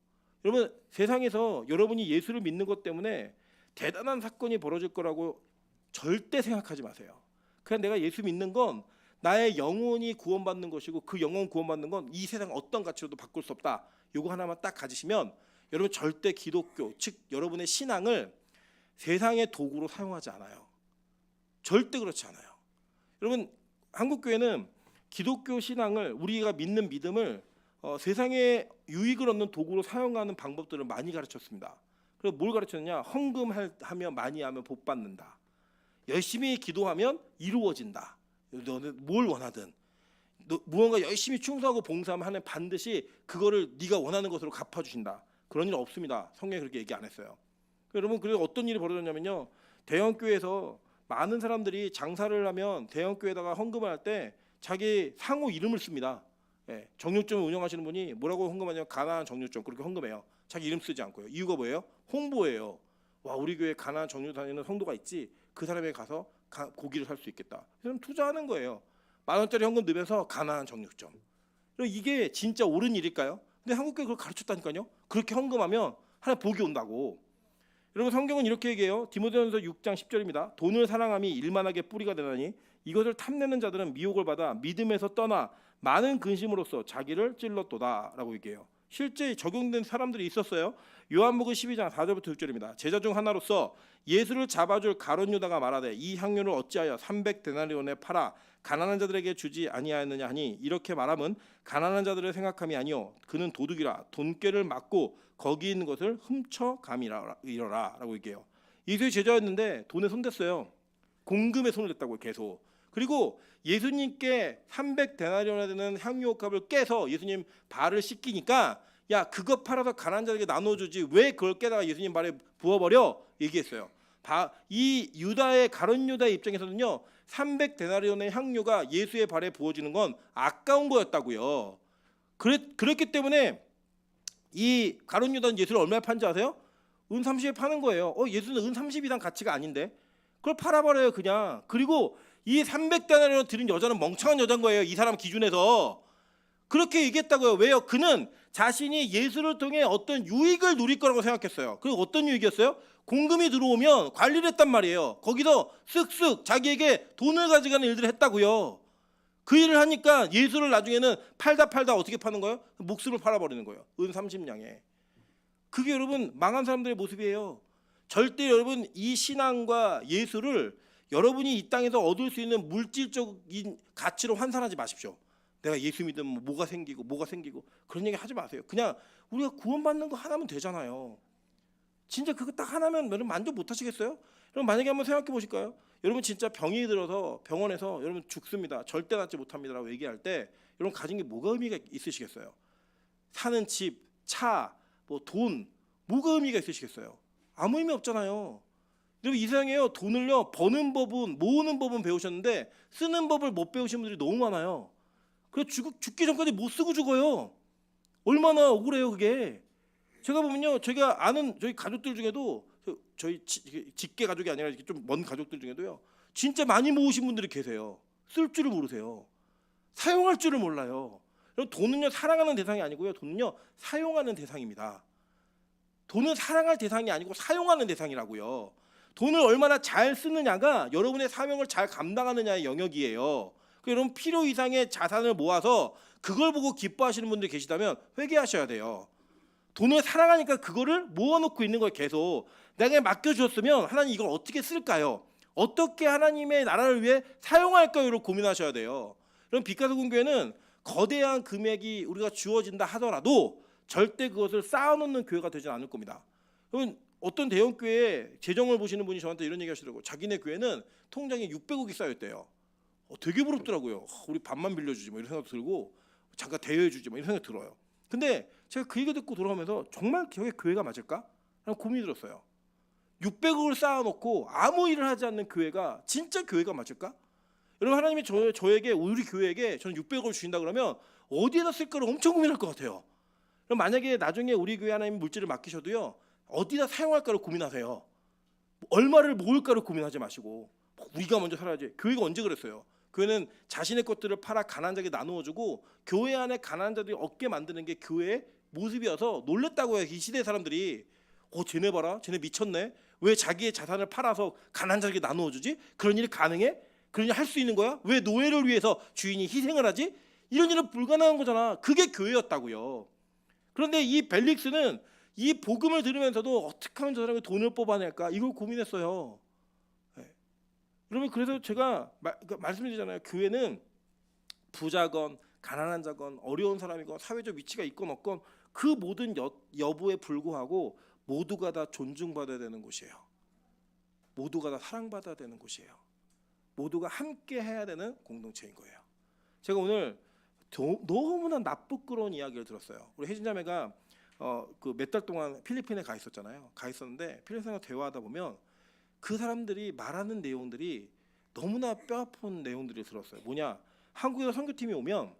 여러분 세상에서 여러분이 예수를 믿는 것 때문에 대단한 사건이 벌어질 거라고 절대 생각하지 마세요. 그냥 내가 예수 믿는 건 나의 영혼이 구원받는 것이고 그 영혼 구원받는 건 이 세상 어떤 가치로도 바꿀 수 없다. 요거 하나만 딱 가지시면 여러분 절대 기독교, 즉 여러분의 신앙을 세상의 도구로 사용하지 않아요. 절대 그렇지 않아요. 여러분 한국 교회는 기독교 신앙을, 우리가 믿는 믿음을 세상의 유익을 얻는 도구로 사용하는 방법들을 많이 가르쳤습니다. 그래서 뭘 가르쳤느냐? 헌금하면 많이 하면 복 받는다. 열심히 기도하면 이루어진다. 너는 뭘 원하든 무언가 열심히 충성하고 봉사하면 하나님 반드시 그거를 네가 원하는 것으로 갚아주신다. 그런 일 없습니다. 성경에 그렇게 얘기 안 했어요. 여러분 그래서 어떤 일이 벌어졌냐면요, 대형 교회에서 많은 사람들이 장사를 하면 대형 교회에다가 헌금을 할 때 자기 상호 이름을 씁니다. 정육점을 운영하시는 분이 뭐라고 헌금하냐면 가나안 정육점, 그렇게 헌금해요. 자기 이름 쓰지 않고요. 이유가 뭐예요? 홍보예요. 와, 우리 교회 가나안 정육 다니는 성도가 있지, 그 사람에게 가서 고기를 살 수 있겠다. 그래서 투자하는 거예요. 10,000원짜리 헌금 넣으면서 가나안 정육점. 이게 진짜 옳은 일일까요? 근데 한국교회 그걸 가르쳤다니까요. 그렇게 헌금하면 하나님 복이 온다고. 여러분 성경은 이렇게 얘기해요. 디모데전서 6장 10절입니다. 돈을 사랑함이 일만하게 뿌리가 되나니 이것을 탐내는 자들은 미혹을 받아 믿음에서 떠나 많은 근심으로써 자기를 찔렀도다라고 얘기해요. 실제 적용된 사람들이 있었어요. 요한복음 12장 4절부터 6절입니다. 제자 중 하나로서 예수를 잡아줄 가룟 유다가 말하되 이 향료를 어찌하여 300데나리온에 팔아 가난한 자들에게 주지 아니하였느냐 하니 이렇게 말함은 가난한 자들을 생각함이 아니요 그는 도둑이라 돈꾀를 맞고 거기 있는 것을 훔쳐 감이러라라고 얘기해요. 예수의 제자였는데 돈에 손댔어요. 공금에 손을 댔다고요. 계속. 그리고 예수님께 300데나리온에 되는 향유옥합을 깨서 예수님 발을 씻기니까 야 그거 팔아서 가난한 자에게 나눠주지 왜 그걸 깨다가 예수님 발에 부어버려 얘기했어요. 이 유다의 가룟 유다의 입장에서는요 300데나리온의 향유가 예수의 발에 부어지는 건 아까운 거였다고요. 그랬기 때문에 이 가룟 유다는 예수를 얼마에 판지 아세요? 은 30에 파는 거예요. 예수는 은 30 이상 가치가 아닌데 그걸 팔아버려요 그냥. 그리고 이 300데나리온을 들인 여자는 멍청한 여자인 거예요. 이 사람 기준에서. 그렇게 얘기했다고요. 왜요? 그는 자신이 예수를 통해 어떤 유익을 누릴 거라고 생각했어요. 그리고 어떤 유익이었어요? 공금이 들어오면 관리를 했단 말이에요. 거기서 쓱쓱 자기에게 돈을 가져가는 일들을 했다고요. 그 일을 하니까 예수를 나중에는 팔다 어떻게 파는 거예요? 목숨을 팔아버리는 거예요. 은 30냥에. 그게 여러분 망한 사람들의 모습이에요. 절대 여러분 이 신앙과 예수를 여러분이 이 땅에서 얻을 수 있는 물질적인 가치로 환산하지 마십시오. 내가 예수 믿으면 뭐가 생기고 그런 얘기 하지 마세요. 그냥 우리가 구원받는 거 하나면 되잖아요. 진짜 그거 딱 하나면 여러분 만족 못 하시겠어요? 여러분 만약에 한번 생각해 보실까요? 여러분 진짜 병이 들어서 병원에서 여러분 죽습니다. 절대 낫지 못합니다라고 얘기할 때 여러분 가진 게 뭐가 의미가 있으시겠어요? 사는 집, 차, 뭐 돈 뭐가 의미가 있으시겠어요? 아무 의미 없잖아요. 여러분 이상해요. 돈을요 버는 법은 모으는 법은 배우셨는데 쓰는 법을 못 배우신 분들이 너무 많아요. 그래서 죽기 전까지 못 쓰고 죽어요. 얼마나 억울해요 그게. 제가 보면요 제가 아는 저희 가족들 중에도 저희 직계 가족이 아니라 이렇게 좀 먼 가족들 중에도요 진짜 많이 모으신 분들이 계세요. 쓸 줄을 모르세요. 사용할 줄을 몰라요. 여러분 돈은요 사랑하는 대상이 아니고요 돈은요 사용하는 대상입니다. 돈은 사랑할 대상이 아니고 사용하는 대상이라고요. 돈을 얼마나 잘 쓰느냐가 여러분의 사명을 잘 감당하느냐의 영역이에요. 여러분 필요 이상의 자산을 모아서 그걸 보고 기뻐하시는 분들이 계시다면 회개하셔야 돼요. 돈을 사랑하니까 그거를 모아놓고 있는 거예요. 계속 내가 맡겨주었으면 하나님 이걸 어떻게 쓸까요? 어떻게 하나님의 나라를 위해 사용할까요?를 고민하셔야 돼요. 그럼 빛가서 공교회는 거대한 금액이 우리가 주어진다 하더라도 절대 그것을 쌓아놓는 교회가 되지 않을 겁니다. 여러분 어떤 대형 교회에 재정을 보시는 분이 저한테 이런 얘기 하시더라고요. 자기네 교회는 통장에 600억이 쌓여있대요. 되게 부럽더라고요. 우리 반만 빌려주지 뭐 이런 생각 들고 잠깐 대여해주지 뭐 이런 생각 들어요. 근데 제가 그 얘기 듣고 돌아오면서 정말 저게 교회가 맞을까? 라는 고민이 들었어요. 600억을 쌓아놓고 아무 일을 하지 않는 교회가 진짜 교회가 맞을까? 여러분 하나님이 저에게 우리 교회에게 저는 600억을 주신다 그러면 어디에다 쓸까를 엄청 고민할 것 같아요. 그럼 만약에 나중에 우리 교회 하나님 물질을 맡기셔도요 어디다 사용할까를 고민하세요. 얼마를 모을까를 고민하지 마시고 우리가 먼저 살아야지. 교회가 언제 그랬어요? 교회는 자신의 것들을 팔아 가난한 자에게 나누어주고 교회 안에 가난한 자들이 얻게 만드는 게 교회의 모습이어서 놀랬다고 해요. 이 시대 사람들이 쟤네 봐라 쟤네 미쳤네. 왜 자기의 자산을 팔아서 가난한 자에게 나누어주지? 그런 일이 가능해? 그런 일 할 수 있는 거야? 왜 노예를 위해서 주인이 희생을 하지? 이런 일은 불가능한 거잖아. 그게 교회였다고요. 그런데 이 벨릭스는 이 복음을 들으면서도 어떻게 하면 저 사람이 돈을 뽑아낼까 이걸 고민했어요. 여러분 그래서 제가 말씀드리잖아요. 교회는 부자건 가난한 자건 어려운 사람이건 사회적 위치가 있건 없건 그 모든 여부에 불구하고 모두가 다 존중받아야 되는 곳이에요. 모두가 다 사랑받아야 되는 곳이에요. 모두가 함께 해야 되는 공동체인 거예요. 제가 오늘 너무나 나쁘끄러운 이야기를 들었어요. 우리 혜진자매가 그 몇 달 동안 필리핀에 가 있었잖아요. 가 있었는데 필리핀과 대화하다 보면 그 사람들이 말하는 내용들이 너무나 뼈아픈 내용들을 들었어요. 뭐냐? 한국에서 선교팀이 오면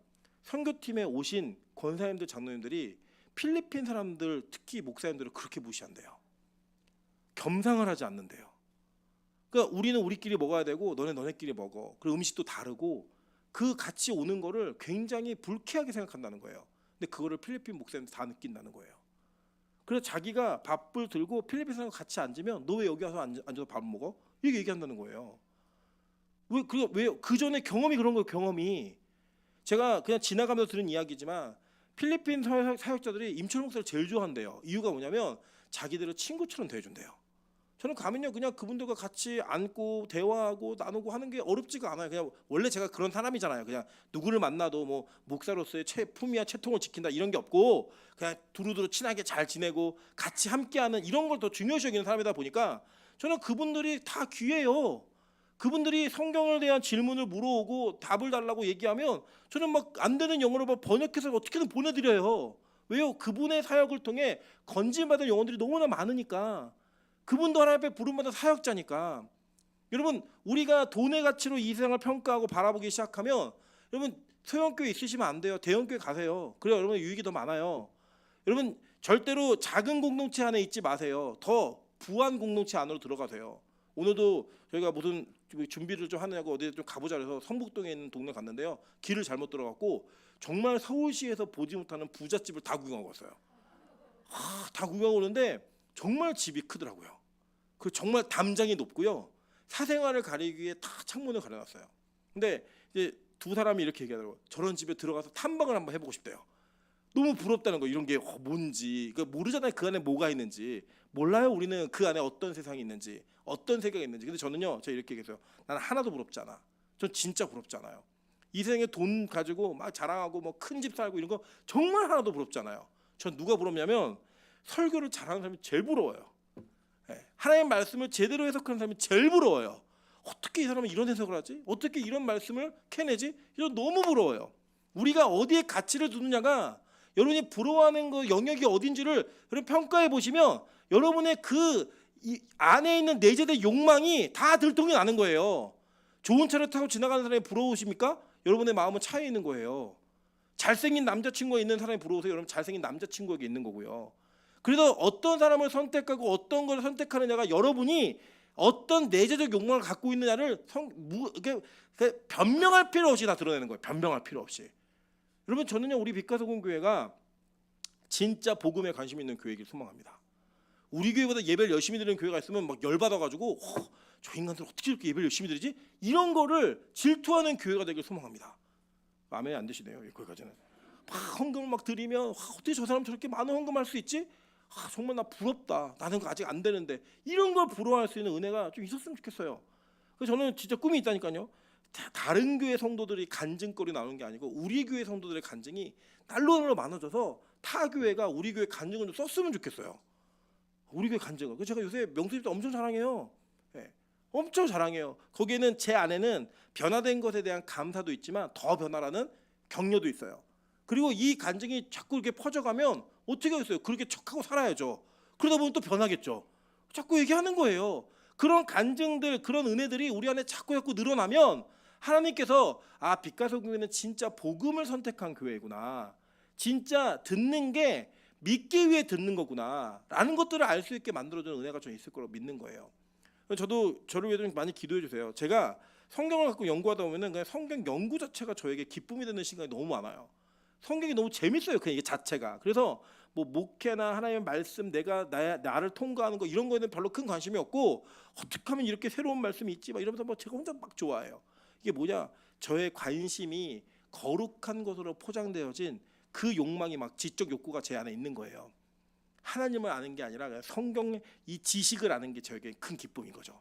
선교팀에 오신 권사님들, 장로님들이 필리핀 사람들, 특히 목사님들을 그렇게 무시한대요. 겸상을 하지 않는데요. 그러니까 우리는 우리끼리 먹어야 되고 너네끼리 먹어. 그리고 음식도 다르고 그 같이 오는 거를 굉장히 불쾌하게 생각한다는 거예요. 근데 그거를 필리핀 목사님들 다 느낀다는 거예요. 그래서 자기가 밥을 들고 필리핀 사람과 같이 앉으면 너 왜 여기 와서 앉아서 밥을 먹어? 이렇게 얘기한다는 거예요. 그 전에 경험이 그런 거예요. 경험이. 제가 그냥 지나가면서 들은 이야기지만 필리핀 사역자들이 임철 목사를 제일 좋아한대요. 이유가 뭐냐면 자기들을 친구처럼 대해준대요. 저는 가면요 그냥 그분들과 같이 앉고 대화하고 나누고 하는 게 어렵지가 않아요. 그냥 원래 제가 그런 사람이잖아요. 그냥 누구를 만나도 뭐 목사로서의 품위와 채통을 지킨다 이런 게 없고 그냥 두루두루 친하게 잘 지내고 같이 함께하는 이런 걸 더 중요시 여기는 사람이다 보니까 저는 그분들이 다 귀해요. 그분들이 성경에 대한 질문을 물어오고 답을 달라고 얘기하면 저는 막 안 되는 영어로 막 번역해서 어떻게든 보내드려요. 왜요? 그분의 사역을 통해 건진받은 영혼들이 너무나 많으니까. 그분도 하나님 앞에 부름받은 사역자니까. 여러분 우리가 돈의 가치로 이 세상을 평가하고 바라보기 시작하면 여러분 소형교회 있으시면 안 돼요. 대형교회 가세요. 그래야 여러분 유익이 더 많아요. 여러분 절대로 작은 공동체 안에 있지 마세요. 더 부한 공동체 안으로 들어가세요. 오늘도 저희가 무슨 준비를 좀 하느냐고 어디 좀 가보자 그래서 성북동에 있는 동네 갔는데요. 길을 잘못 들어갔고 정말 서울시에서 보지 못하는 부잣집을 다 구경하고 왔어요. 다 구경하고 오는데 정말 집이 크더라고요. 그 정말 담장이 높고요. 사생활을 가리기 위해 다 창문을 가려놨어요. 근데 이제 두 사람이 이렇게 얘기하더라고요. 저런 집에 들어가서 탐방을 한번 해보고 싶대요. 너무 부럽다는 거. 이런 게 뭔지 모르잖아요. 그 안에 뭐가 있는지 몰라요. 우리는 그 안에 어떤 세상이 있는지 어떤 세계가 있는지. 근데 저는요 제가 이렇게 얘기했어요. 나는 하나도 부럽지 않아. 전 진짜 부럽지 않아요. 이 세상에 돈 가지고 막 자랑하고 뭐 큰 집 살고 이런 거 정말 하나도 부럽지 않아요. 전 누가 부럽냐면 설교를 잘하는 사람이 제일 부러워요. 하나님의 말씀을 제대로 해석하는 사람이 제일 부러워요. 어떻게 이 사람은 이런 해석을 하지? 어떻게 이런 말씀을 캐내지? 이거 너무 부러워요. 우리가 어디에 가치를 두느냐가 여러분이 부러워하는 그 영역이 어딘지를 평가해 보시면 여러분의 이 안에 있는 내재된 욕망이 다 들통이 나는 거예요. 좋은 차를 타고 지나가는 사람이 부러우십니까? 여러분의 마음은 차에 있는 거예요. 잘생긴 남자친구가 있는 사람이 부러우세요? 여러분 잘생긴 남자친구에게 있는 거고요. 그래서 어떤 사람을 선택하고 어떤 걸 선택하느냐가 여러분이 어떤 내재적 욕망을 갖고 있느냐를 변명할 필요 없이 다 드러내는 거예요. 변명할 필요 없이. 여러분 저는요 우리 빛가서공교회가 진짜 복음에 관심 있는 교회이길 소망합니다. 우리 교회보다 예배를 열심히 드리는 교회가 있으면 막 열받아가지고 저 인간들 어떻게 이렇게 예배를 열심히 드리지? 이런 거를 질투하는 교회가 되길 소망합니다. 마음에 안 드시네요. 거기까지는. 막 헌금을 막 드리면 어떻게 저 사람 저렇게 많은 헌금할 수 있지? 정말 나 부럽다. 나는 그거 아직 안 되는데 이런 걸 부러워할 수 있는 은혜가 좀 있었으면 좋겠어요. 그래서 저는 진짜 꿈이 있다니까요. 다른 교회 성도들이 간증거리 나오는 게 아니고 우리 교회 성도들의 간증이 날로 날로 많아져서 타 교회가 우리 교회 간증을 좀 썼으면 좋겠어요. 우리 교회 간증을. 그래서 제가 요새 명수집도 엄청 자랑해요. 엄청 자랑해요. 거기에는 제 안에는 변화된 것에 대한 감사도 있지만 더 변화라는 격려도 있어요. 그리고 이 간증이 자꾸 이렇게 퍼져가면 어떻게 하겠어요? 그렇게 척하고 살아야죠. 그러다 보면 또 변하겠죠. 자꾸 얘기하는 거예요. 그런 간증들, 그런 은혜들이 우리 안에 자꾸 늘어나면 하나님께서 빛가서교회는 진짜 복음을 선택한 교회구나. 진짜 듣는 게 믿기 위해 듣는 거구나 라는 것들을 알 수 있게 만들어주는 은혜가 좀 있을 거라고 믿는 거예요. 저도 저를 위해 좀 많이 기도해 주세요. 제가 성경을 갖고 연구하다 보면은 그냥 성경 연구 자체가 저에게 기쁨이 되는 시간이 너무 많아요. 성경이 너무 재밌어요. 그냥 이게 자체가. 그래서 뭐 목회나 하나님의 말씀, 내가 나를 통과하는 거 이런 거에는 별로 큰 관심이 없고 어떻게 하면 이렇게 새로운 말씀이 있지? 막 이러면서 뭐 제가 혼자 막 좋아해요. 이게 뭐냐? 저의 관심이 거룩한 것으로 포장되어진 그 욕망이 막 지적 욕구가 제 안에 있는 거예요. 하나님을 아는 게 아니라 성경의 이 지식을 아는 게 저에게 큰 기쁨인 거죠.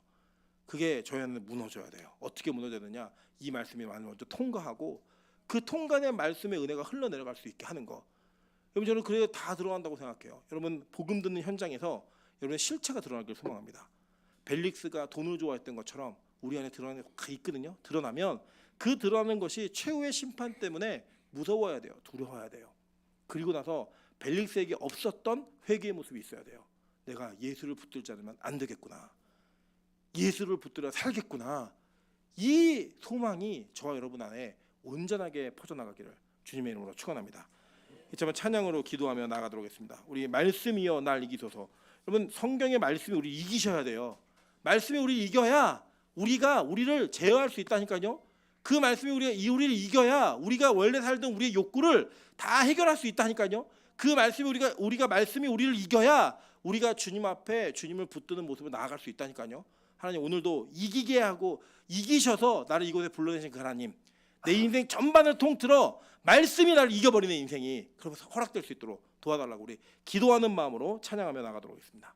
그게 저희한테 무너져야 돼요. 어떻게 무너져야 되느냐? 이 말씀이 먼저 통과하고 그 통과된 말씀의 은혜가 흘러내려갈 수 있게 하는 거. 여러분 저는 그래야 다 들어간다고 생각해요. 여러분 복음 듣는 현장에서 여러분의 실체가 드러나길 소망합니다. 벨릭스가 돈을 좋아했던 것처럼 우리 안에 드러나는 게 있거든요. 드러나면 그 드러나는 것이 최후의 심판 때문에 무서워야 돼요. 두려워야 돼요. 그리고 나서 벨릭스에게 없었던 회개의 모습이 있어야 돼요. 내가 예수를 붙들지 않으면 안 되겠구나. 예수를 붙들어 살겠구나. 이 소망이 저와 여러분 안에 온전하게 퍼져나가기를 주님의 이름으로 축원합니다. 이참에 찬양으로 기도하며 나가도록 하겠습니다. 우리 말씀이여 날 이기소서. 여러분 성경의 말씀이 우리 이기셔야 돼요. 말씀이 우리 이겨야 우리가 우리를 제어할 수 있다니까요. 그 말씀이 우리를 이겨야 우리가 원래 살던 우리의 욕구를 다 해결할 수 있다니까요. 그 말씀이 우리가 말씀이 우리를 이겨야 우리가 주님 앞에 주님을 붙드는 모습으로 나아갈 수 있다니까요. 하나님 오늘도 이기게 하고 이기셔서 나를 이곳에 불러내신 그 하나님, 내 인생 전반을 통틀어 말씀이 나를 이겨버리는 인생이 그러면서 허락될 수 있도록 도와달라고 우리 기도하는 마음으로 찬양하며 나가도록 하겠습니다.